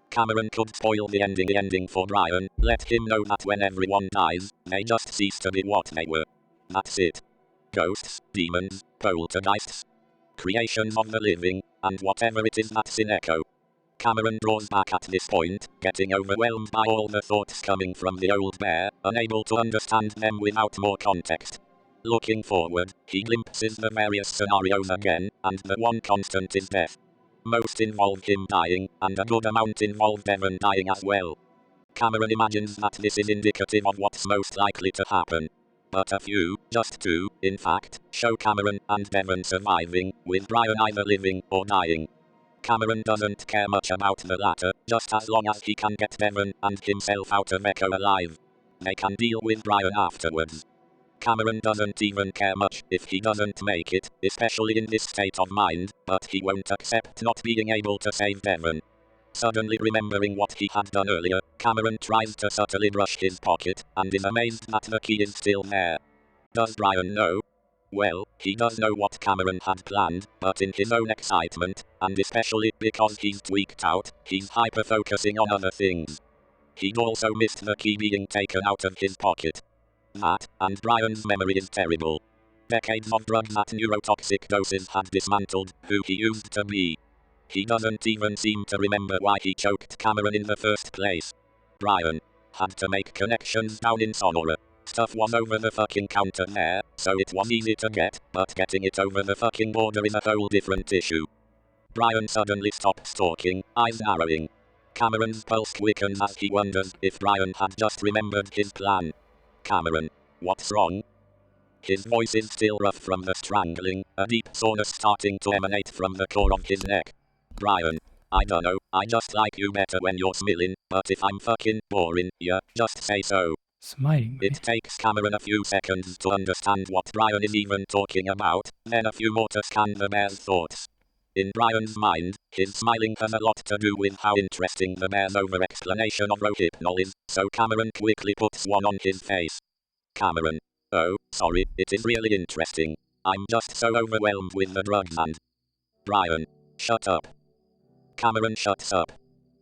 Cameron could spoil the ending for Brian, let him know that when everyone dies, they just cease to be what they were. That's it. Ghosts, demons, poltergeists, creations of the living, and whatever it is that's in Echo. Cameron draws back at this point, getting overwhelmed by all the thoughts coming from the old bear, unable to understand them without more context. Looking forward, he glimpses the various scenarios again, and the one constant is death. Most involve him dying, and a good amount involve Devon dying as well. Cameron imagines that this is indicative of what's most likely to happen. But a few, just two, in fact, show Cameron and Devon surviving, with Brian either living or dying. Cameron doesn't care much about the latter, just as long as he can get Devon and himself out of Echo alive. They can deal with Brian afterwards. Cameron doesn't even care much if he doesn't make it, especially in this state of mind, but he won't accept not being able to save Devon. Suddenly remembering what he had done earlier, Cameron tries to subtly brush his pocket, and is amazed that the key is still there. Does Brian know? Well, he does know what Cameron had planned, but in his own excitement, and especially because he's tweaked out, he's hyper-focusing on other things. He'd also missed the key being taken out of his pocket. That, and Brian's memory is terrible. Decades of drugs at neurotoxic doses had dismantled who he used to be. He doesn't even seem to remember why he choked Cameron in the first place. Brian had to make connections down in Sonora. Stuff was over the fucking counter there, so it was easy to get, but getting it over the fucking border is a whole different issue. Brian suddenly stops talking, eyes narrowing. Cameron's pulse quickens as he wonders if Brian had just remembered his plan. Cameron, what's wrong? His voice is still rough from the strangling, a deep soreness starting to emanate from the core of his neck. Brian, I dunno, I just like you better when you're smiling, but if I'm fucking boring, yeah, just say so. スマイリングね。 It takes Cameron a few seconds to understand what Brian is even talking about, then a few more to scan the bear's thoughts. In Brian's mind, his smiling has a lot to do with how interesting the bear's over-explanation of Rohypnol is, so Cameron quickly puts one on his face. Cameron, oh, sorry, it is really interesting. I'm just so overwhelmed with the drugs and... Brian, shut up. Cameron shuts up.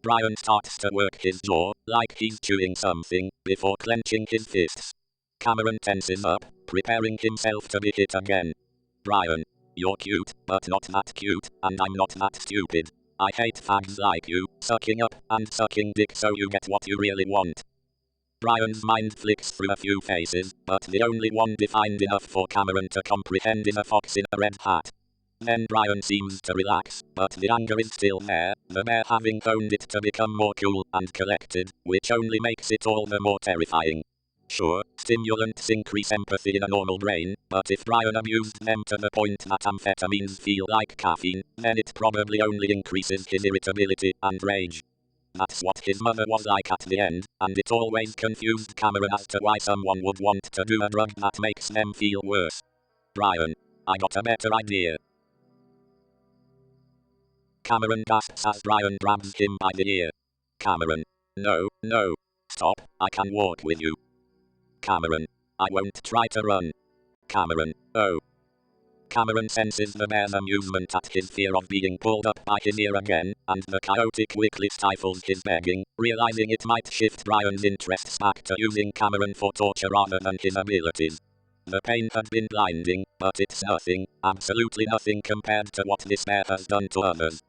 Brian starts to work his jaw, like he's chewing something, before clenching his fists. Cameron tenses up, preparing himself to be hit again. Brian, you're cute, but not that cute, and I'm not that stupid. I hate fags like you, sucking up and sucking dick so you get what you really want. Brian's mind flicks through a few faces, but the only one defined enough for Cameron to comprehend is a fox in a red hat. Then Brian seems to relax, but the anger is still there, the bear having honed it to become more cool and collected, which only makes it all the more terrifying. Sure, stimulants increase empathy in a normal brain, but if Brian abused them to the point that amphetamines feel like caffeine, then it probably only increases his irritability and rage. That's what his mother was like at the end, and it always confused Cameron as to why someone would want to do a drug that makes them feel worse. Brian, I got a better idea. Cameron gasps as Brian grabs him by the ear. Cameron, no, stop, I can walk with you. Cameron, I won't try to run. Cameron, oh. Cameron senses the bear's amusement at his fear of being pulled up by his ear again, and the coyote quickly stifles his begging, realizing it might shift Brian's interests back to using Cameron for torture rather than his abilities. The pain had been blinding, but it's nothing, absolutely nothing compared to what this bear has done to others.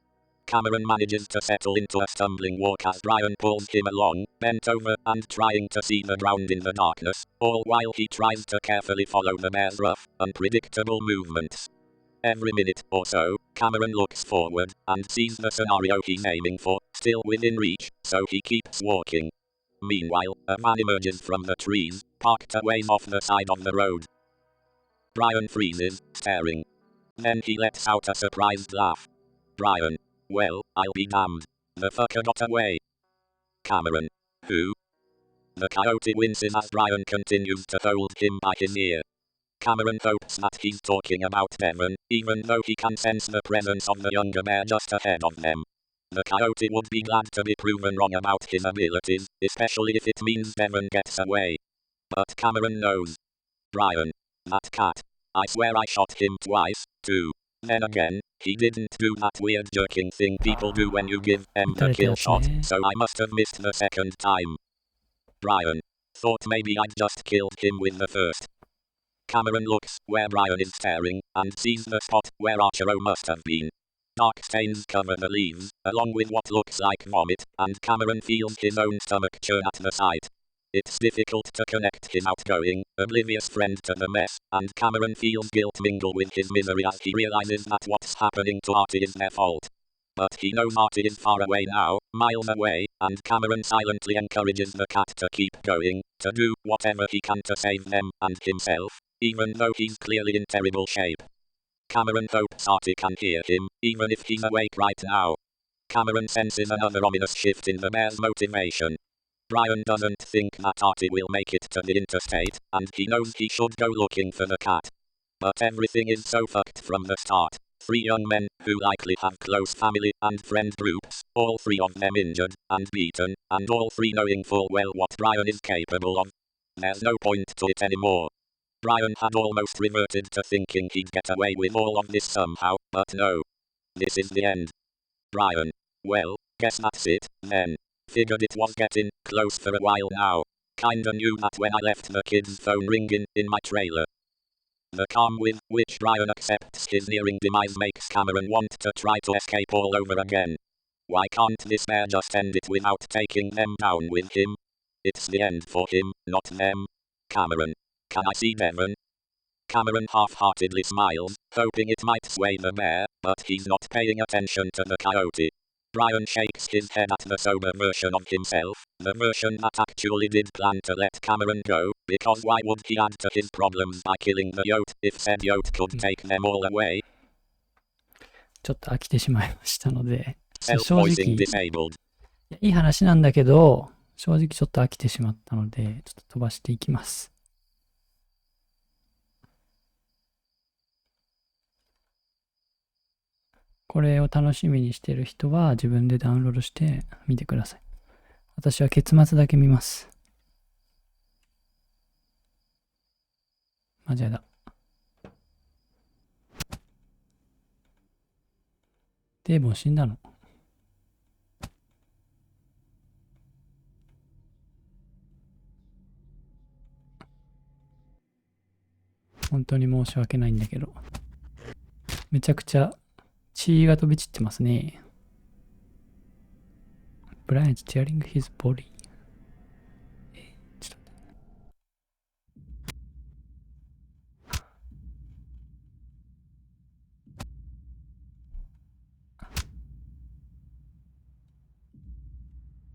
Cameron manages to settle into a stumbling walk as Brian pulls him along, bent over and trying to see the ground in the darkness, all while he tries to carefully follow the bear's rough, unpredictable movements. Every minute or so, Cameron looks forward and sees the scenario he's aiming for, still within reach, so he keeps walking. Meanwhile, a van emerges from the trees, parked a ways off the side of the road. Brian freezes, staring. Then he lets out a surprised laugh. Brian. Well, I'll be damned. The fucker got away. Cameron. Who? The coyote winces as Brian continues to hold him by his ear. Cameron hopes that he's talking about Devon, even though he can sense the presence of the younger bear just ahead of them. The coyote would be glad to be proven wrong about his abilities, especially if it means Devon gets away. But Cameron knows. Brian. That cat. I swear I shot him twice, too. Then again, he didn't do that weird jerking thing people do when you give them the kill shot, so I must have missed the second time. Brian. Thought maybe I'd just killed him with the first. Cameron looks where Brian is staring, and sees the spot where Archero must have been. Dark stains cover the leaves, along with what looks like vomit, and Cameron feels his own stomach churn at the sight. It's difficult to connect his outgoing, oblivious friend to the mess, and Cameron feels guilt mingle with his misery as he realizes that what's happening to Artie is their fault. But he knows Artie is far away now, miles away, and Cameron silently encourages the cat to keep going, to do whatever he can to save them and himself, even though he's clearly in terrible shape. Cameron hopes Artie can hear him, even if he's awake right now. Cameron senses another ominous shift in the bear's motivation. Brian doesn't think that Artie will make it to the interstate, and he knows he should go looking for the cat. But everything is so fucked from the start. 3 young men, who likely have close family and friend groups, all 3 of them injured and beaten, and all 3 knowing full well what Brian is capable of. There's no point to it anymore. Brian had almost reverted to thinking he'd get away with all of this somehow, but no. This is the end. Brian. Well, guess that's it, then. Figured it was getting close for a while now. Kinda knew that when I left the kid's phone ringing in my trailer. The calm with which Brian accepts his nearing demise makes Cameron want to try to escape all over again. Why can't this bear just end it without taking them down with him? It's the end for him, not them. Cameron. Can I see Devon? Cameron half-heartedly smiles, hoping it might sway the bear, but he's not paying attention to the coyote. Brian shakes his head at the sober version of himself, the version that actually did plan to let Cameron go, because why would he add to his problems by killing the yote if said yote could take them all away? ちょっと飽きてしまいましたので、正 Self-voicing 直 disabled. いい話なんだけど、正直ちょっと飽きてしまったので、ちょっと飛ばしていきます。これを楽しみにしている人は自分でダウンロードして見てください。私は結末だけ見ます。間違えた。デーボン死んだの？本当に申し訳ないんだけど。めちゃくちゃ血が飛び散ってますね。Brian is tearing his body. ちょっと待っ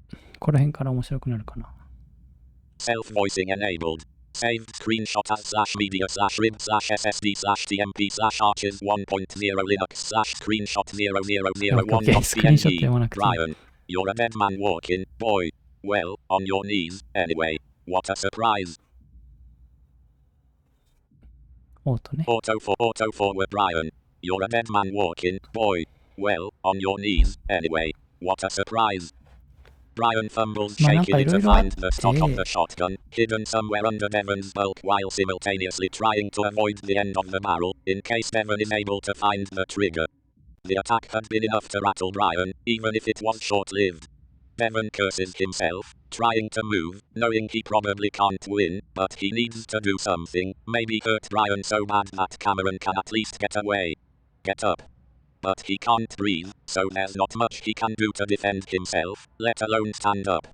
て。ここら辺から面白くなるかな。Self-voicing enabled. Saved screenshot as /media/rib/ssd/tmp/arches1.0 linux/screenshot00001.png. Brian, you're a dead man walking, boy. Well, on your knees, anyway. What a surprise. オートね。 Auto forward Brian. You're a dead man walking, boy. Well, on your knees, anyway. What a surprise. Brian fumbles shakily to find the stock of the shotgun, hidden somewhere under Devon's bulk while simultaneously trying to avoid the end of the barrel, in case Devon is able to find the trigger. The attack had been enough to rattle Brian, even if it was short-lived. Devon curses himself, trying to move, knowing he probably can't win, but he needs to do something, maybe hurt Brian so bad that Cameron can at least get away. Get up. But he can't breathe, so there's not much he can do to defend himself, let alone stand up.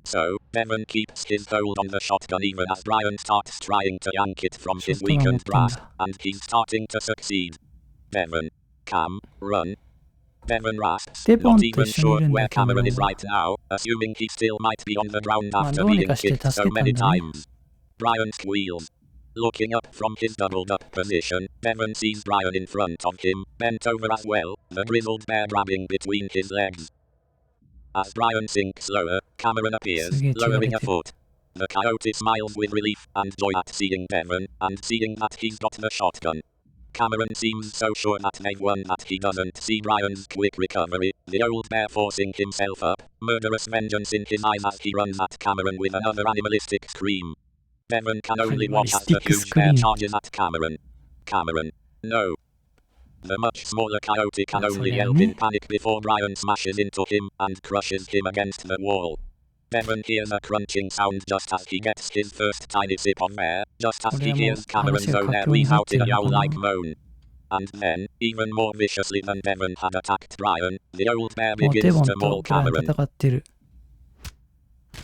So, Devon keeps his hold on the shotgun even as Brian starts trying to yank it from his weakened grasp, and he's starting to succeed. Bevan. Cam. Run. Bevan rasps, デボン not と even 一緒にい sure るんだ where キャメロ Cameron ン is は。 right now, assuming he still might be on the ground まあ after どうに being かして kicked 助 so けたん many だね。 times. Brian squeals. Looking up from his doubled up position, Bevan sees Brian in front of him, bent over as well, the grizzled bear grabbing between his legs. As Brian sinks lower, Cameron appears, すげえ血が lowering 出 a てる。 foot. The coyote smiles with relief and joy at seeing Bevan, and seeing that he's got the shotgun. Cameron seems so sure that they've won that he doesn't see Brian's quick recovery, the old bear forcing himself up, murderous vengeance in his eyes as he runs at Cameron with another animalistic scream. Bevan can only watch as the Animalistic huge bear scream. charges at Cameron. Cameron. No. The much smaller coyote can Ah, so only yeah, yelp ne? in panic before Brian smashes into him and crushes him against the wall. Bevan hears a crunching sound just as he gets his first tiny sip of air, just as he hears Cameron's own air leave out in a yowl-like moan. And then, even more viciously than Bevan had attacked Brian, the old bear もうデ begins ボン to と maul ブライアン Cameron. 戦ってる。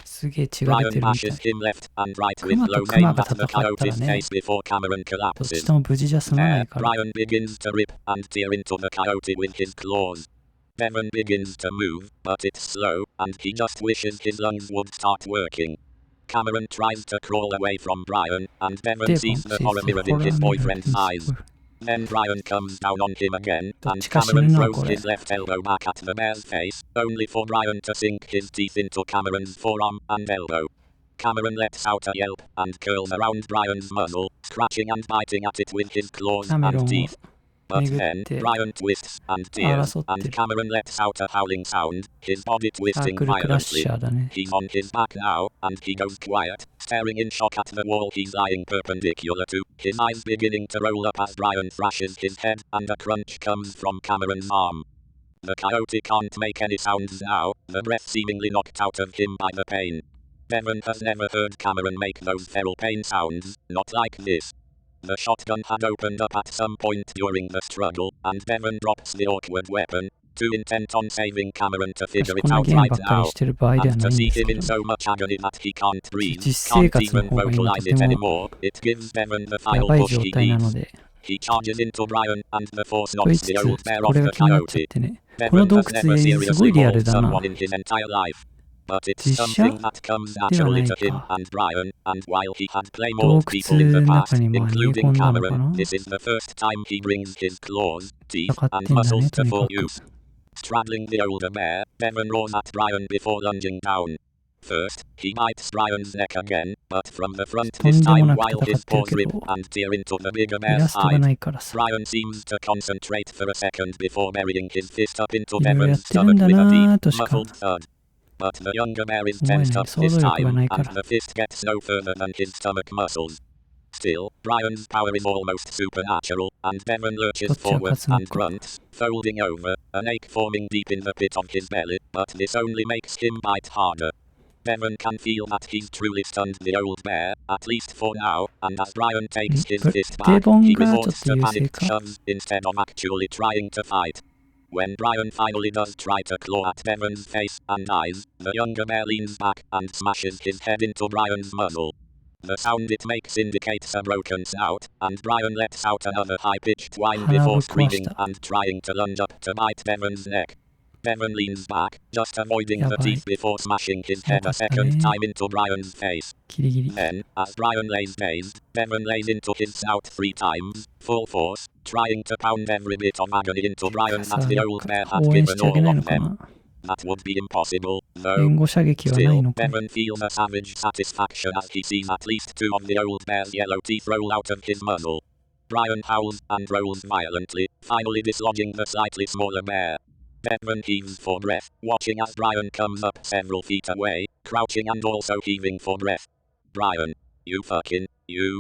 すげえ血が出 Brian てるみたい。 bashes him left and right with クマと low クマ aim が at the 戦ったら coyote's ね、 face before Cameron どっち collapses. とも無事じゃ済まな There, いから。 Brian begins to rip and tear into the coyote with his claws. Bevan begins to move, but it's slow, and he just wishes his lungs would start working. Cameron tries to crawl away from Brian, and デ Bevan ボン sees the シ horror ー mirrored ホ in ラ his ーミラー boyfriend's eyes. Then Brian comes down on him again, どっ and ちか死ぬ Cameron な throws これ。 his left elbow back at the bear's face, only for Brian to sink his teeth into Cameron's forearm and elbow. Cameron lets out a yelp and curls around Brian's muzzle, scratching and biting at it with his claws キャメロン and を teeth. But 巡っ then, て Brian twists and tears, 争って and る。 Cameron lets out a howling sound, his body サー twisting クルクラッシ violently. ャーだね。 He's on his back now, and he goes quiet, staring in shock at the wall he's lying perpendicular to, his eyes beginning to roll up as Brian thrashes his head, and a crunch comes from Cameron's arm. The coyote can't make any sounds now, the breath seemingly knocked out of him by the pain. Bevan has never heard Cameron make those feral pain sounds, not like this. The shotgun had opened up at some point during the struggle, and Bevan drops the awkward weapon, too intent on saving Cameron to しかし figure こ it んな out ゲーム right ばっかり now. してる場合では And な to いん see です him け in ど、 so much agony that he can't breathe, 実生 can't 活の even 方が今と vocalize て it も anymore, it gives Bevan the や final ばい push 状 he 態な needs. ので、 He charges into Brian, and the force と言い knocks つ the つ、 old ちょっ bear とこれ off が the 気になっちゃっ coyote. てね。この Bevan 洞 has 窟 never すご seriously いリア mauled ルだな。 someone in his entire life. But it's 実写 something that comes ではな naturally い to him か。 and Brian, and while he had 洞 playmauled people in the 窟の past, 中にまあ逃げ including 込んだのか Cameron, な。 this is the first time he brings his claws, teeth, 戦っ and てんだ muscles ね、 to とに full かく。 use. Straddling the older bear, Bevan roars at Brian before lunging down. First, he bites Brian's neck again, but from the front とん this でも time なく while 戦 his ってる paws け rip ど、 and tear into the bigger イラ bear's ストが hide. ないからさ。 Brian seems to concentrate for a second before burying his fist up into いろいろやっ Bevan's てるん stomach だ with a な deep, ぁとしか muffled thud. But the younger bear is 思え tensed ない。 up 想 this 像力が time, ないか and ら。 the fist gets no further than his stomach muscles. Still, Brian's power is almost supernatural, and Bevan ど lurches っちが forward 勝つの and か。 grunts, folding over, an ache forming deep in the pit of his belly, but this only makes him bite harder. Bevan can feel that he's truly stunned the old bear, at least for now, and as Brian takes his fist デ back, ボン he がちょっ resorts と to 優勢 panicked か。 shoves instead of actually trying to fight. When Brian finally does try to claw at Bevan's face and eyes, the younger bear leans back and smashes his head into Brian's muzzle. The sound it makes indicates a broken snout, and Brian lets out another high-pitched whine 鼻 before ぶっ壊し screaming た。 and trying to lunge up to bite Bevan's neck. Bevan leans back, just avoiding や the ばい。 teeth before smashing his よ head か a った second ね。 time into Brian's face. ギリギリ。 Then, as Brian lays dazed, Bevan lays into his snout 3 times, full force, trying to pound every bit of agony into か Brian さ、 that な the ん old か bear had 応援し given てあげ all ない of のか them. な。 That would be impossible, though. 援護射撃はない Still, のかい。 Bevan feels a savage satisfaction as he sees at least 2 of the old bear's yellow teeth roll out of his muzzle. Brian howls and rolls violently, finally dislodging the slightly smaller bear. Bevan heaves for breath, watching as Brian comes up several feet away, crouching and also heaving for breath. Brian. You.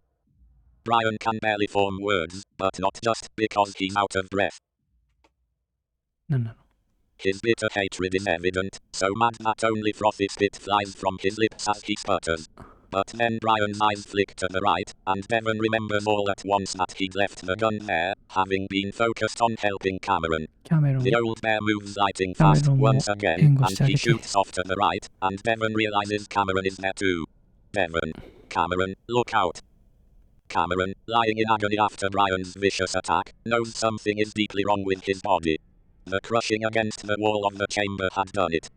Brian can barely form words, but not just because he's out of breath. なんなの。 His bitter hatred is evident, so mad that only frothy spit flies from his lips as he sputters. But then Brian's eyes flick to the right, and Bevan remembers all at once that he'd left the gun there, having been focused on helping Cameron. キャメロン The old bear moves lightning fast Cameron once mo again, engo and heしてあげて。 shoots off to the right, and Bevan realizes Cameron is there too. Bevan. Cameron, look out. Cameron, lying in agony after Brian's vicious attack, knows something is deeply wrong with his body. The crushing against the wall of the chamber had done it.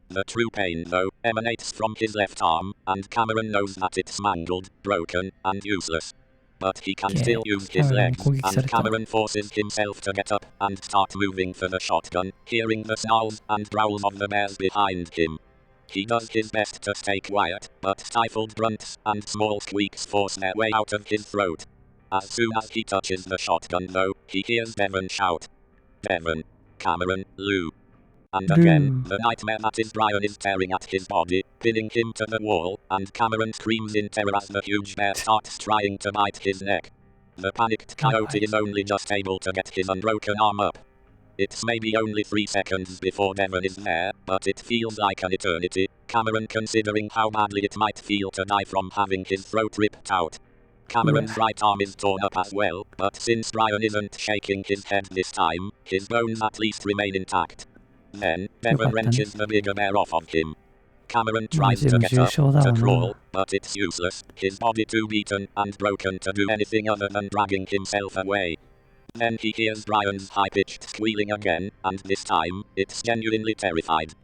The true pain, though, emanates from his left arm, and Cameron knows that it's mangled, broken, and useless. But he can still use his legs, and Cameron forces himself to get up and start moving for the shotgun, hearing the snarls and growls of the bears behind him. He does his best to stay quiet, but stifled grunts and small squeaks force their way out of his throat. As soon as he touches the shotgun, though, he hears Devon shout, "Devon, Cameron, Lou." And again, the nightmare that is Brian is tearing at his body, pinning him to the wall, and Cameron screams in terror as the huge bear starts trying to bite his neck. The panicked coyote is only just able to get his unbroken arm up. It's maybe only 3 seconds before Devon is there, but it feels like an eternity, Cameron considering how badly it might feel to die from having his throat ripped out. Cameron's right arm is torn up as well, but since Brian isn't shaking his head this time, his bones at least remain intact. Then, Devon wrenches the bigger bear off of him. Cameron tries to get up, to crawl, but it's useless, his body too beaten and broken to do anything other than dragging himself away. Then he hears Brian's high-pitched squealing again, and this time, it's genuinely terrified.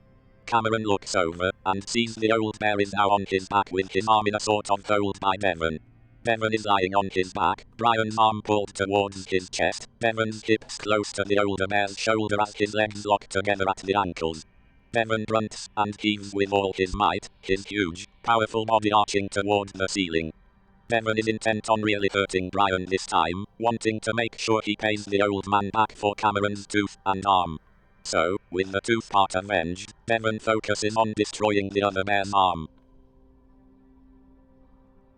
Cameron looks over, and sees the old bear is now on his back with his arm in a sort of hold by Devon. Devon is lying on his back, Brian's arm pulled towards his chest, Devon's hips close to the older bear's shoulder as his legs lock together at the ankles. Devon grunts and heaves with all his might, his huge, powerful body arching towards the ceiling. Devon is intent on really hurting Brian this time, wanting to make sure he pays the old man back for Cameron's tooth and arm. So, with the tooth part avenged, Devon focuses on destroying the other bear's arm.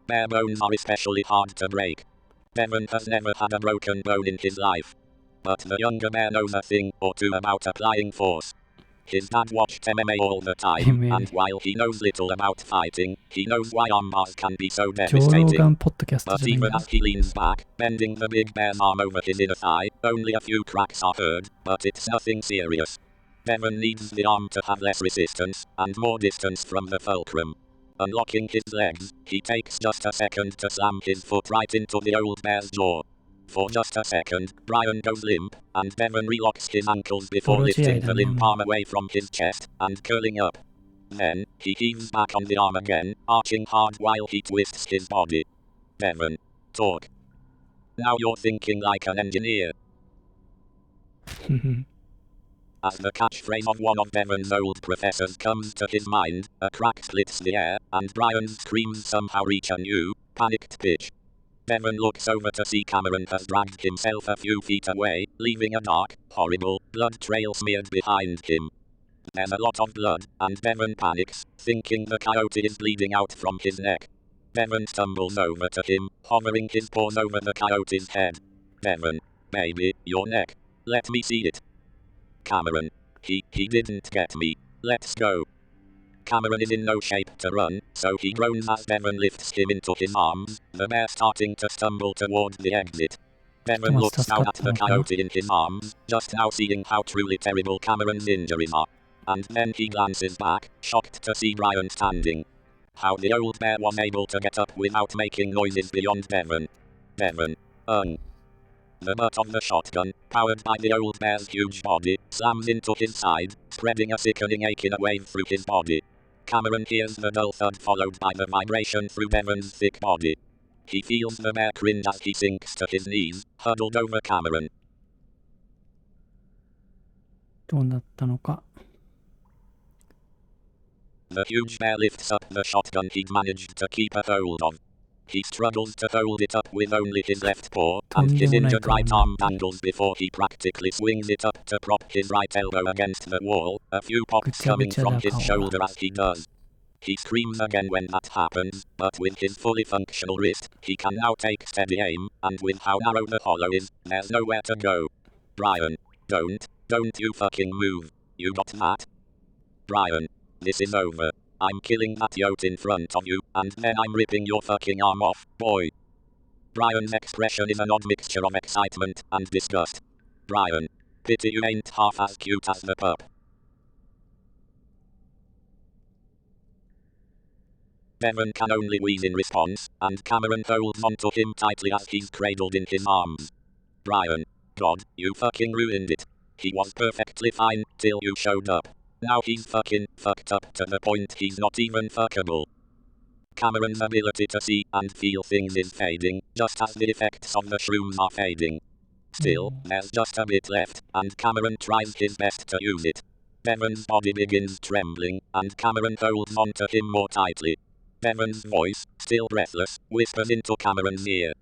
Bear bones are especially hard to break. Devon has never had a broken bone in his life. But the younger bear knows a thing or two about applying force. His dad watched MMA all the time, and while he knows little about fighting, he knows why armbars can be so devastating. But even as he leans back, bending the big bear's arm over his inner thigh, only a few cracks are heard, but it's nothing serious. Devon needs the arm to have less resistance, and more distance from the fulcrum. Unlocking his legs, he takes just a second to slam his foot right into the old bear's jaw. For just a second, Brian goes limp, and Devon relocks his ankles before lifting the limp arm away from his chest, and curling up. Then, he heaves back on the arm again, arching hard while he twists his body. Devon, talk. Now you're thinking like an engineer. As the catchphrase of one of Devon's old professors comes to his mind, a crack splits the air, and Brian's screams somehow reach a new, panicked pitch. Devon looks over to see Cameron has dragged himself a few feet away, leaving a dark, horrible, blood trail smeared behind him. There's a lot of blood, and Devon panics, thinking the coyote is bleeding out from his neck. Devon stumbles over to him, hovering his paws over the coyote's head. Devon, baby, your neck. Let me see it. Cameron. He didn't get me. Let's go. Cameron is in no shape to run, so he groans as Devon lifts him into his arms, the bear starting to stumble towards the exit. Devon looks down at the coyote in his arms, just now seeing how truly terrible Cameron's injuries are. And then he glances back, shocked to see Brian standing. How the old bear was able to get up without making noises beyond Devon. Devon. The butt of the shotgun, powered by the old bear's huge body, slams into his side, spreading a sickening ache in a wave through his body. Cameron hears the dull thud followed by the vibration through Devon's thick body. He feels the bear cringe as he sinks to his knees, huddled over Cameron. どうなったのか。 The huge bear lifts up the shotgun he'd managed to keep a hold of. He struggles to hold it up with only his left paw, and his injured right arm dangles before he practically swings it up to prop his right elbow against the wall, a few pops coming from his shoulder as he does. He screams again when that happens, but with his fully functional wrist, he can now take steady aim, and with how narrow the hollow is, there's nowhere to go. Brian, don't you fucking move. You got that? Brian, this is over. I'm killing that yote in front of you, and then I'm ripping your fucking arm off, boy. Brian's expression is an odd mixture of excitement and disgust. Brian, pity you ain't half as cute as the pup. Bevan can only wheeze in response, and Cameron holds onto him tightly as he's cradled in his arms. Brian. God, you fucking ruined it. He was perfectly fine, till you showed up. Now he's fucking fucked up to the point he's not even fuckable. Cameron's ability to see and feel things is fading, just as the effects of the shrooms are fading. Still, there's just a bit left, and Cameron tries his best to use it. Bevan's body begins trembling, and Cameron holds onto him more tightly. Bevan's voice, still breathless, whispers into Cameron's ear.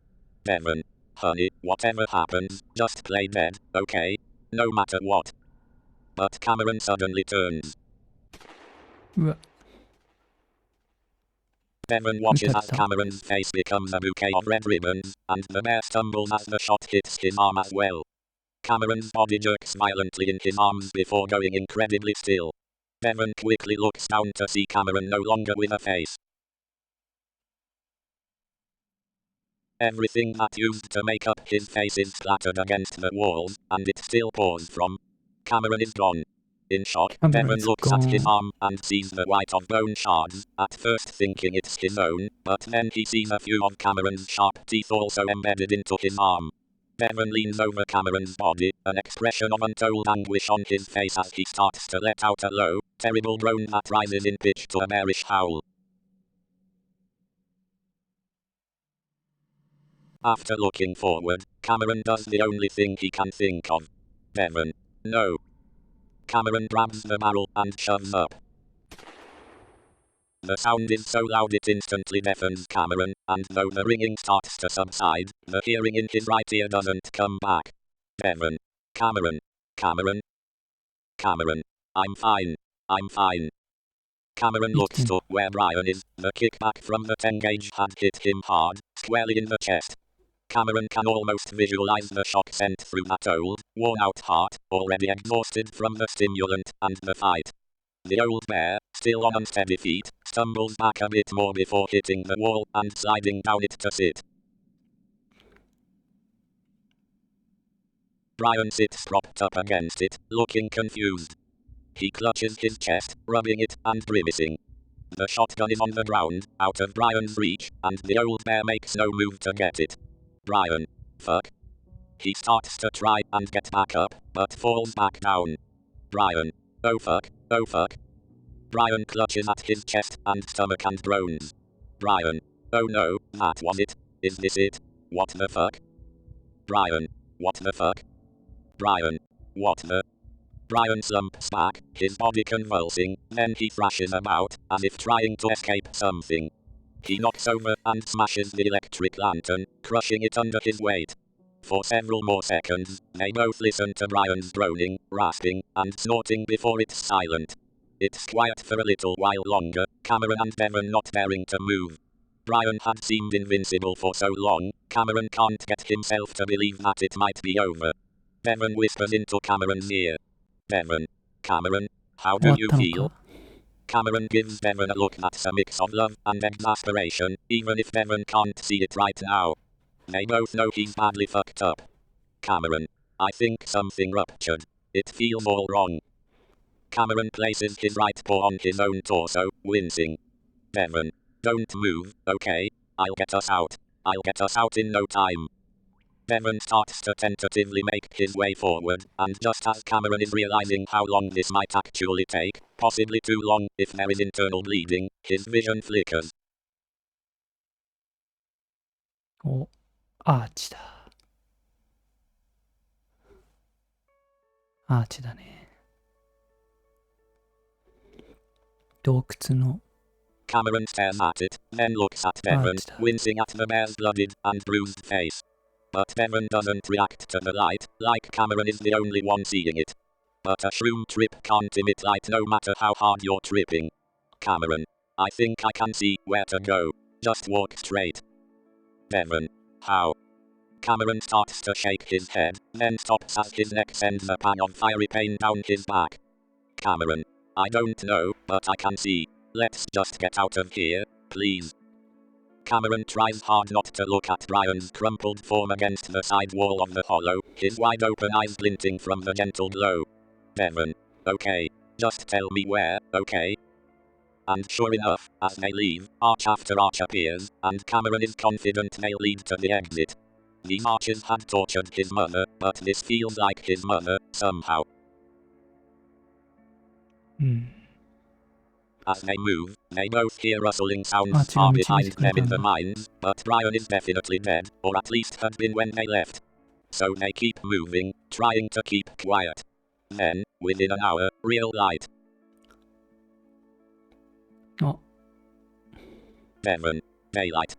Bevan. Honey, whatever happens, just play dead, okay? No matter what. But Cameron suddenly turns. うわ、 Bevan watches as Utata. Cameron's face becomes a bouquet of red ribbons, and the bear stumbles as the shot hits his arm as well. Cameron's body jerks violently in his arms before going incredibly still. Bevan quickly looks down to see Cameron no longer with a face. Everything that used to make up his face is splattered against the walls, and it still pours from. Cameron is gone. In shock, Cameron Bevan is looks at his gone. arm and sees the white of bone shards, at first thinking it's his own, but then he sees a few of Cameron's sharp teeth also embedded into his arm. Bevan leans over Cameron's body, an expression of untold anguish on his face as he starts to let out a low, terrible groan that rises in pitch to a bearish howl. After looking forward, Cameron does the only thing he can think of. Bevan. No. Cameron grabs the barrel and shoves up. The sound is so loud it instantly deafens Cameron, and though the ringing starts to subside, the hearing in his right ear doesn't come back. Bevan. Cameron. Cameron. Cameron. I'm fine. I'm fine. Cameron looks to where Brian is. The kickback from the 10-gauge had hit him hard, squarely in the chest. Cameron can almost visualize the shock sent through that old, worn-out heart, already exhausted from the stimulant and the fight. The old bear, still on unsteady feet, stumbles back a bit more before hitting the wall and sliding down it to sit. Brian sits propped up against it, looking confused. He clutches his chest, rubbing it and grimacing. The shotgun is on the ground, out of Brian's reach, and the old bear makes no move to get it. Brian. Fuck. He starts to try and get back up, but falls back down. Brian. Oh fuck, oh fuck. Brian clutches at his chest and stomach and groans. Brian. Oh no, that was it. Is this it? What the fuck? Brian. What the fuck? Brian. What the? Brian slumps back, his body convulsing, then he thrashes about, as if trying to escape something. He knocks over and smashes the electric lantern, crushing it under his weight. For several more seconds, they both listen to Brian's groaning, rasping, and snorting before it's silent. It's quiet for a little while longer, Cameron and Bevan not daring to move. Brian had seemed invincible for so long, Cameron can't get himself to believe that it might be over. Bevan whispers into Cameron's ear. Bevan. Cameron, how do you feel? Cameron gives Bevan a look that's a mix of love and exasperation, even if Bevan can't see it right now. They both know he's badly fucked up. Cameron. I think something ruptured. It feels all wrong. Cameron places his right paw on his own torso, wincing. Bevan. Don't move, okay? I'll get us out. I'll get us out in no time. Bevan starts to tentatively make his way forward, and just as Cameron is realizing how long this might actually take, possibly too long if there is internal bleeding, his vision flickers. お、アーチだ。アーチだね。洞窟の Cameron stares at it, then looks at Bevan, wincing at the bear's bloodied and bruised face. But Bevan doesn't react to the light, like Cameron is the only one seeing it. But a shroom trip can't emit light no matter how hard you're tripping. Cameron. I think I can see where to go. Just walk straight. Bevan. How? Cameron starts to shake his head, then stops as his neck sends a pang of fiery pain down his back. Cameron. I don't know, but I can see. Let's just get out of here, please. Cameron tries hard not to look at Brian's crumpled form against the side wall of the hollow, his wide-open eyes glinting from the gentle glow. Bevan. Okay. Just tell me where, okay? And sure enough, as they leave, arch after arch appears, and Cameron is confident they'll lead to the exit. These arches had tortured his mother, but this feels like his mother, somehow. うん。 As they move, they both hear rustling sounds Ah, far 違う、導いて behind くれ them た in ん the だ。 mines, but Brian is definitely dead, or at least had been when they left. So they keep moving, trying to keep quiet. Then, within an hour, real light. あ、 Devon. Daylight.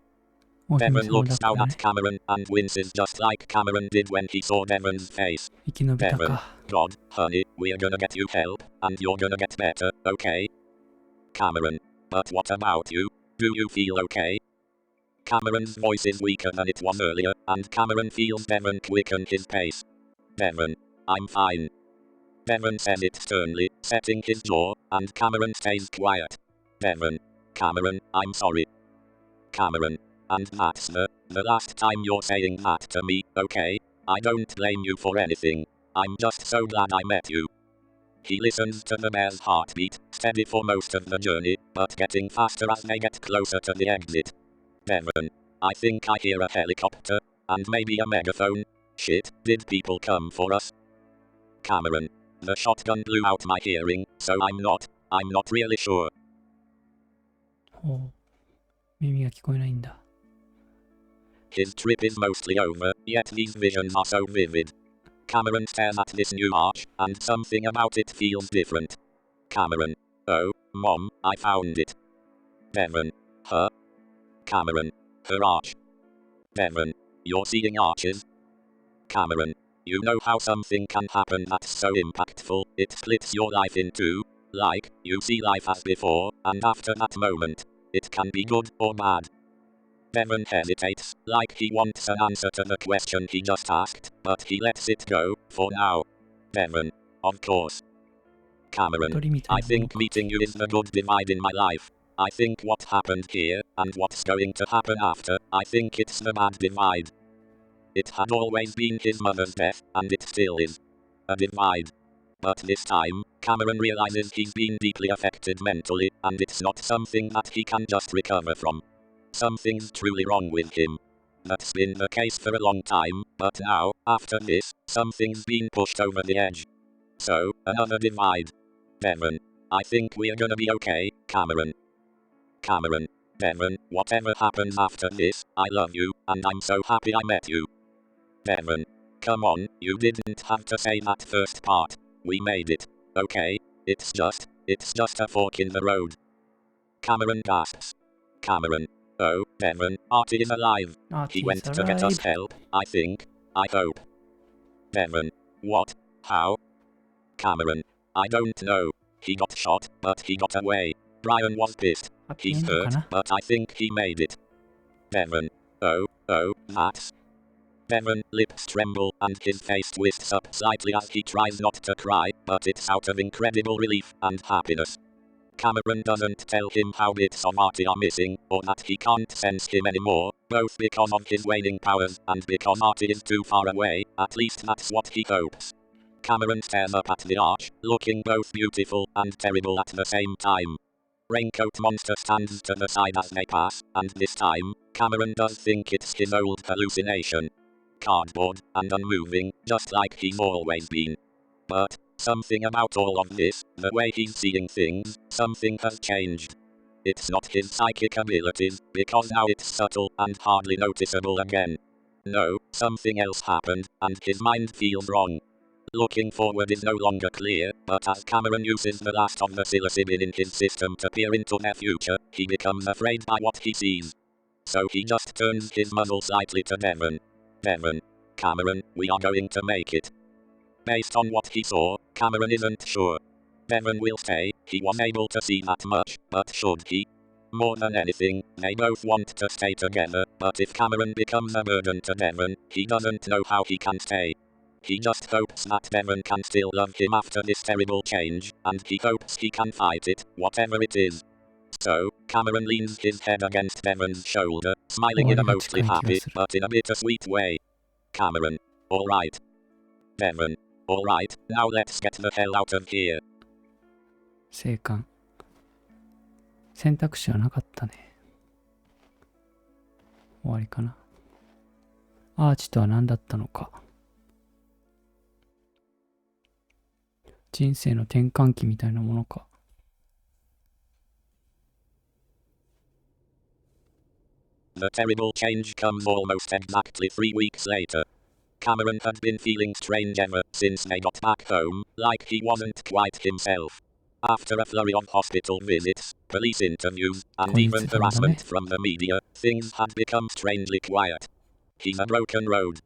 お姫 Devon 様 looks だった down ね。 at Cameron and winces just like Cameron did when he saw Devon's face. 生き延びた Devon. か。 God, honey, we're gonna get you help, and you're gonna get better, okay? Cameron. But what about you? Do you feel okay? Cameron's voice is weaker than it was earlier, and Cameron feels Devon quicken his pace. Devon. I'm fine. Devon says it sternly, setting his jaw, and Cameron stays quiet. Devon. Cameron, I'm sorry. Cameron. And that's the last time you're saying that to me, okay? I don't blame you for anything. I'm just so glad I met you. He listens to the bear's heartbeat, steady for most of the journey, but getting faster as they get closer to the exit. Devon. I think I hear a helicopter, and maybe a megaphone. Shit, did people come for us? Cameron. The shotgun blew out my hearing, so I'm not really sure. ほう。耳が聞こえないんだ。 His trip is mostly over, yet these visions are so vivid. Cameron stares at this new arch, and something about it feels different. Cameron. Oh, Mom, I found it. Devon. Her? Cameron. Her arch. Devon. You're seeing arches? Cameron. You know how something can happen that's so impactful, it splits your life in two? Like, you see life as before, and after that moment, it can be good or bad. Devon hesitates, like he wants an answer to the question he just asked, but he lets it go, for now. Devon. Of course. Cameron. 鳥みたい I なもの think か。 meeting you is the good divide in my life. I think what happened here, and what's going to happen after, I think it's the bad divide. It had always been his mother's death, and it still is. A divide. But this time, Cameron realizes he's been deeply affected mentally, and it's not something that he can just recover from. Something's truly wrong with him. That's been the case for a long time, but now, after this, something's been pushed over the edge. So, another divide. Devon. I think we're gonna be okay, Cameron. Cameron. Devon, whatever happens after this, I love you, and I'm so happy I met you. Devon. Come on, you didn't have to say that first part. We made it. Okay? It's just a fork in the road. Cameron gasps. Cameron. Oh, Devon, Artie is alive. あ、 He 小 went さ to ら get い us help, I think. I hope. Devon. What? How? Cameron. I don't know. He got shot, but he got away. Brian was pissed. ハッピーエ He's ンドか hurt, な。 but I think he made it. Devon. Oh, that's... Devon lips tremble and his face twists up slightly as he tries not to cry, but it's out of incredible relief and happiness. Cameron doesn't tell him how bits of Artie are missing, or that he can't sense him anymore, both because of his waning powers and because Artie is too far away, at least that's what he hopes. Cameron stares up at the arch, looking both beautiful and terrible at the same time. Raincoat Monster stands to the side as they pass, and this time, Cameron does think it's his old hallucination. Cardboard, and unmoving, just like he's always been. But, something about all of this, the way he's seeing things, something has changed. It's not his psychic abilities, because now it's subtle and hardly noticeable again. No, something else happened, and his mind feels wrong. Looking forward is no longer clear, but as Cameron uses the last of the psilocybin in his system to peer into their future, he becomes afraid by what he sees. So he just turns his muzzle slightly to Devon. Devon. Cameron, we are going to make it. Based on what he saw, Cameron isn't sure. Devon will stay, he was able to see that much, but should he? More than anything, they both want to stay together, but if Cameron becomes a burden to Devon, he doesn't know how he can stay. He just hopes that Devon can still love him after this terrible change, and he hopes he can fight it, whatever it is. So, Cameron leans his head against Devon's shoulder, smiling in a mostly happy, but in a bittersweet way. Cameron. Alright. Devon. Alright, now let's get the hell out of here. 生還。選択肢はなかったね。終わりかな。アーチとは何だったのか。人生の転換期みたいなものか。The terrible change comes almost exactly 3 weeks later. Cameron had been feeling strange ever since they got back home, like he wasn't quite himself. After a flurry of hospital visits, police interviews, and even harassment from the media, things had become strangely quiet. He's a broken road.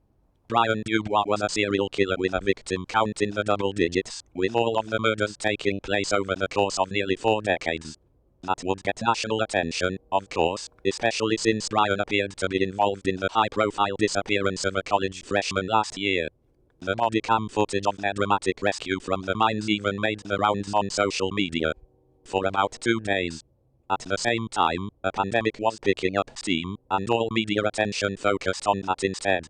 Brian Dubois was a serial killer with a victim count in the double digits, with all of the murders taking place over the course of nearly 4 decades. That would get national attention, of course, especially since Brian appeared to be involved in the high-profile disappearance of a college freshman last year. The body cam footage of their dramatic rescue from the mines even made the rounds on social media. For about 2 days. At the same time, a pandemic was picking up steam, and all media attention focused on that instead.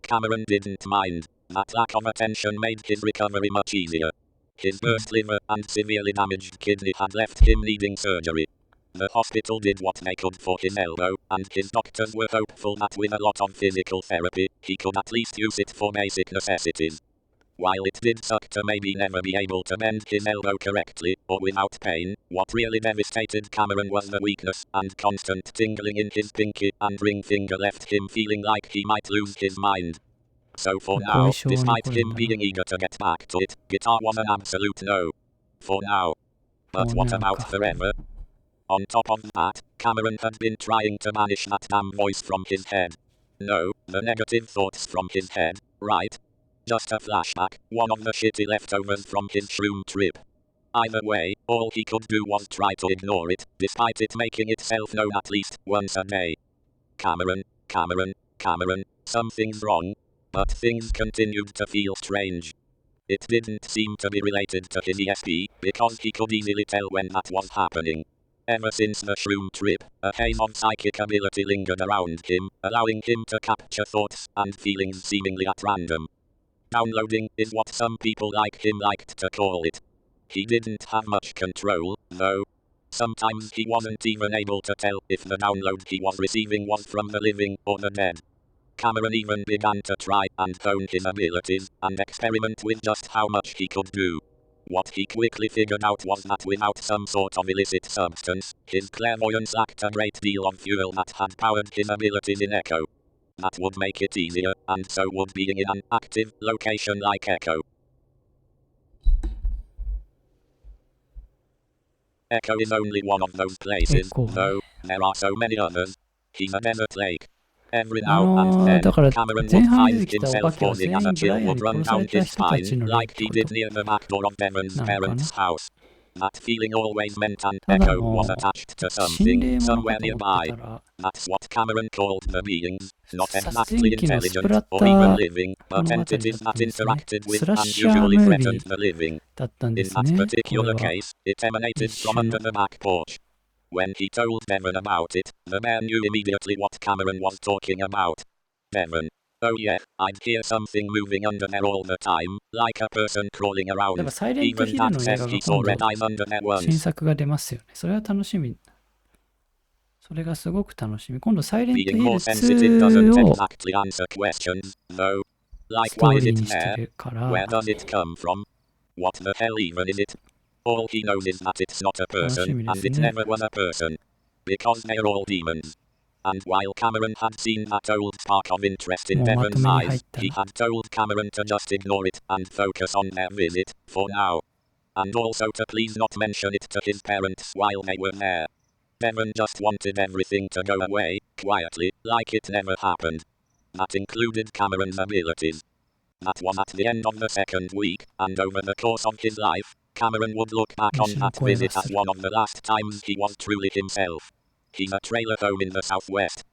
Cameron didn't mind. That lack of attention made his recovery much easier. His burst liver and severely damaged kidney had left him needing surgery. The hospital did what they could for his elbow, and his doctors were hopeful that with a lot of physical therapy, he could at least use it for basic necessities. While it did suck to maybe never be able to bend his elbow correctly, or without pain, what really devastated Cameron was the weakness and constant tingling in his pinky and ring finger left him feeling like he might lose his mind. So for now, despite him being eager to get back to it, guitar was an absolute no. For now. But what about forever? On top of that, Cameron had been trying to banish that damn voice from his head. No, the negative thoughts from his head, right? Just a flashback, one of the shitty leftovers from his shroom trip. Either way, all he could do was try to ignore it, despite it making itself known at least once a day. Cameron, something's wrong. But things continued to feel strange. It didn't seem to be related to his ESP, because he could easily tell when that was happening. Ever since the shroom trip, a haze of psychic ability lingered around him, allowing him to capture thoughts and feelings seemingly at random. Downloading is what some people like him liked to call it. He didn't have much control, though. Sometimes he wasn't even able to tell if the download he was receiving was from the living or the dead. Cameron even began to try and hone his abilities and experiment with just how much he could do. What he quickly figured out was that without some sort of illicit substance, his clairvoyance lacked a great deal of fuel that had powered his abilities in Echo. That would make it easier, and so would being in an active location like Echo. Echo is only one of those places, though there are so many others. He's a desert lake. Every now and then, Cameron would find himself pausing as a chill would run down his spine, like he did near the back door of Devon's parents' house. That feeling always meant an echo was attached to something, somewhere nearby. That's what Cameron called the beings, not exactly intelligent or even living, but entities that interacted with and usually threatened the living. In that particular case, it emanated from under the back porch. When he told Devon about it, the bear knew immediately what Cameron was talking about. Devon. Oh yeah, I'd hear something moving under there all the time, like a person crawling around. Even Dad says he saw red eyes under there once. 新作が出ますよね。それは楽しみ。それがすごく楽しみ。今度サイレントヒル Being more sensitive doesn't exactly answer questions, though. Like why is it there? Where does it come from? What the hell even is it? All he knows is that it's not a person, and it never was a person. Because they're all demons. And while Cameron had seen that old spark of interest in Devon's eyes, he had told Cameron to just ignore it and focus on their visit, for now. And also to please not mention it to his parents while they were there. Devon just wanted everything to go away, quietly, like it never happened. That included Cameron's abilities. That was at the end of the second week, and over the course of his life, Cameron would look back on that visit as one of the last times he was truly himself. He's a trailer home in the southwest.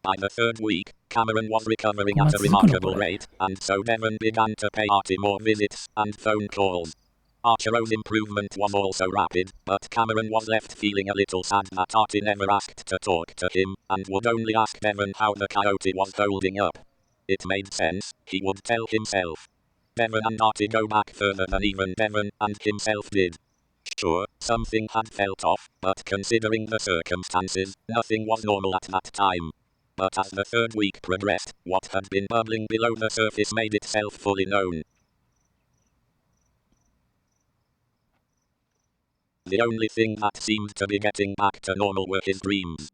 By the third week, Cameron was recovering at a remarkable rate, and so Devon began to pay Artie more visits and phone calls. Archero's improvement was also rapid, but Cameron was left feeling a little sad that Artie never asked to talk to him, and would only ask Devon how the coyote was holding up. It made sense, he would tell himself. Devon and Artie go back further than even Devon and himself did. Sure, something had felt off, but considering the circumstances, nothing was normal at that time. But as the third week progressed, what had been bubbling below the surface made itself fully known. The only thing that seemed to be getting back to normal were his dreams.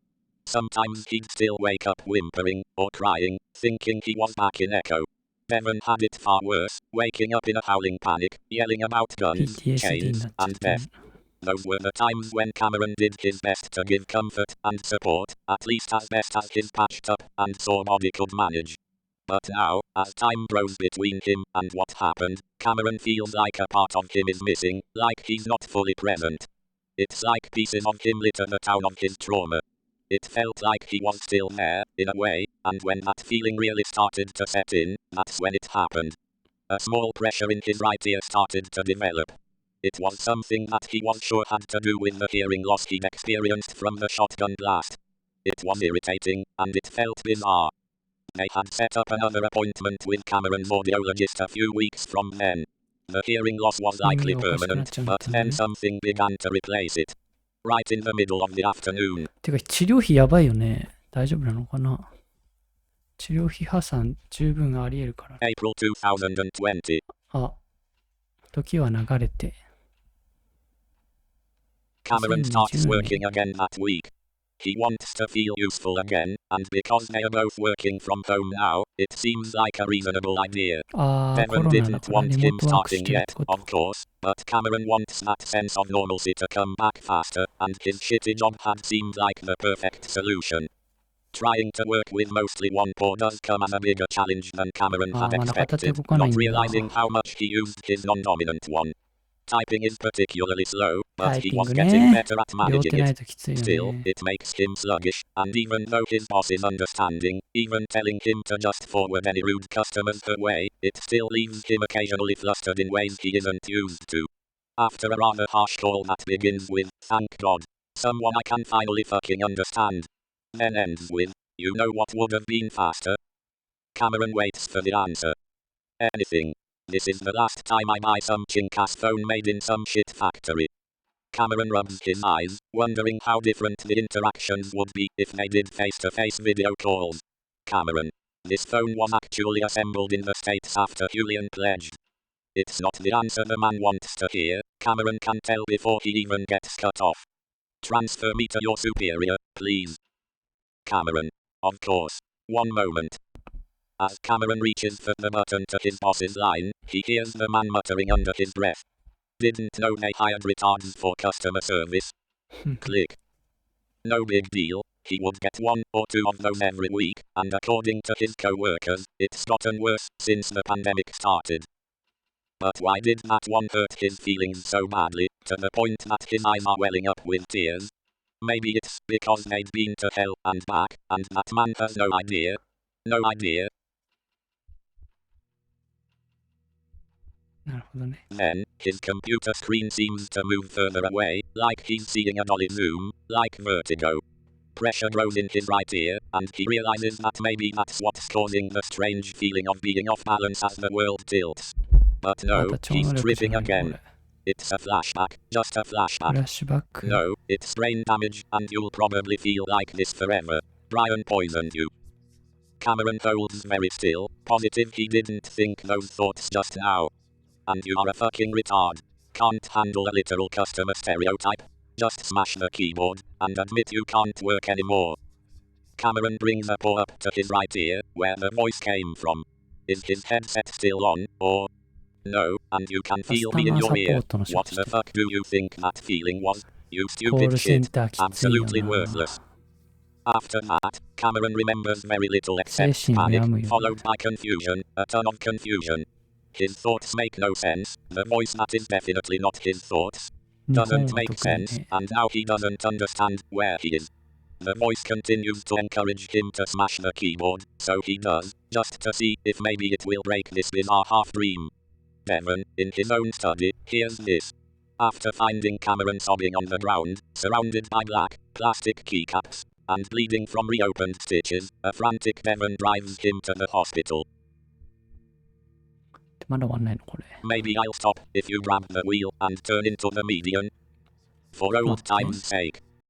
Sometimes he'd still wake up whimpering, or crying, thinking he was back in Echo. Devon had it far worse, waking up in a howling panic, yelling about guns, PTSD に chains, なっちゃっ and てる death. Those were the times when Cameron did his best to give comfort and support, at least as best as his patched up and sore body could manage. But now, as time grows between him and what happened, Cameron feels like a part of him is missing, like he's not fully present. It's like pieces of him litter the town of his trauma. It felt like he was still there, in a way, and when that feeling really started to set in, that's when it happened. A small pressure in his right ear started to develop. It was something that he was sure had to do with the hearing loss he'd experienced from the shotgun blast. It was irritating, and it felt bizarre. They had set up another appointment with Cameron's audiologist a few weeks from then. The hearing loss was likely permanent, but then something began to replace it. Right in the middle of the afternoon. てか治療費やばいよね。大丈夫なのかな。治療費破産十分あり得るから。 April 2020. あ、時は流れて。 Cameron starts working again that week. He wants to feel useful again, and because they are both working from home now, it seems like a reasonable idea. ああ、コ Devon ロナだ didn't から want リモ him ートワークし starting てるっ yet, てこと of course, but Cameron wants that sense of normalcy to come back faster, and his shitty job had seemed like the perfect solution. Trying to work with mostly one paw does come as a bigger challenge than Cameron had まだ片手 expected, 動かない not んだ。 realizing how much he used his non-dominant one. Typing is particularly slow, but he was タイピングね。 getting better at 両手 managing ない it. ときついよ Still, ね。 it makes him sluggish, and even though his boss is understanding, even telling him to just forward any rude customers her way, it still leaves him occasionally flustered in ways he isn't used to. After a rather harsh call that begins with, "Thank God. Someone I can finally fucking understand." Then ends with, "You know what would have been faster?" Cameron waits for the answer. Anything. This is the last time I buy some chink-ass phone made in some shit factory. Cameron rubs his eyes, wondering how different the interactions would be if they did face-to-face video calls. Cameron. This phone was actually assembled in the States after Julian pledged. It's not the answer the man wants to hear, Cameron can tell before he even gets cut off. Transfer me to your superior, please. Cameron. Of course. One moment. As Cameron reaches for the button to his boss's line, he hears the man muttering under his breath. Didn't know they hired retards for customer service. Click. No big deal, he would get one or two of those every week, and according to his co-workers, it's gotten worse since the pandemic started. But why did that one hurt his feelings so badly, to the point that his eyes are welling up with tears? Maybe it's because they'd been to hell and back, and that man has no idea. No idea. なるほどね。 Then, his computer screen seems to move further away, like he's seeing a dolly zoom, like vertigo. Pressure grows in his right ear, and he realizes that maybe that's what's causing the strange feeling of being off balance as the world tilts. But ま no, た超 he's 能力じゃ tripping ないこ again. れ。 It's a flashback, just a フ flashback. ラッシュバック。 No, it's brain damage, and you'll probably feel like this forever. Brian poisoned you. Cameron holds very still, positive he didn't think those thoughts just now. And you are a fucking retard. Can't handle a literal customer stereotype. Just smash the keyboard, and admit you can't work anymore. Cameron brings a paw up to his right ear, where the voice came from. Is his headset still on, or... No, and you can feel me in your ear. What the fuck do you think that feeling was? You コー stupid ルセン shit. ターきついよ Absolutely な。 worthless. After that, Cameron remembers very little 精 except 神を panic, 病むよね。 followed by confusion, a ton of confusion. His thoughts make no sense, the voice that is definitely not his thoughts. 日本 Doesn't は make 特に sense, ね。 and now he doesn't understand where he is. The voice continues to encourage him to smash the keyboard, so he does, just to see if maybe it will break this bizarre half-dream. Devon, in his own study, hears this. After finding Cameron sobbing on the ground, surrounded by black, plastic keycaps, and bleeding from reopened stitches, a frantic Devon drives him to the hospital. まだ終わんないのこれ。 Maybe I'll stop if you grab the wheel and turn into the median. For old time's sake.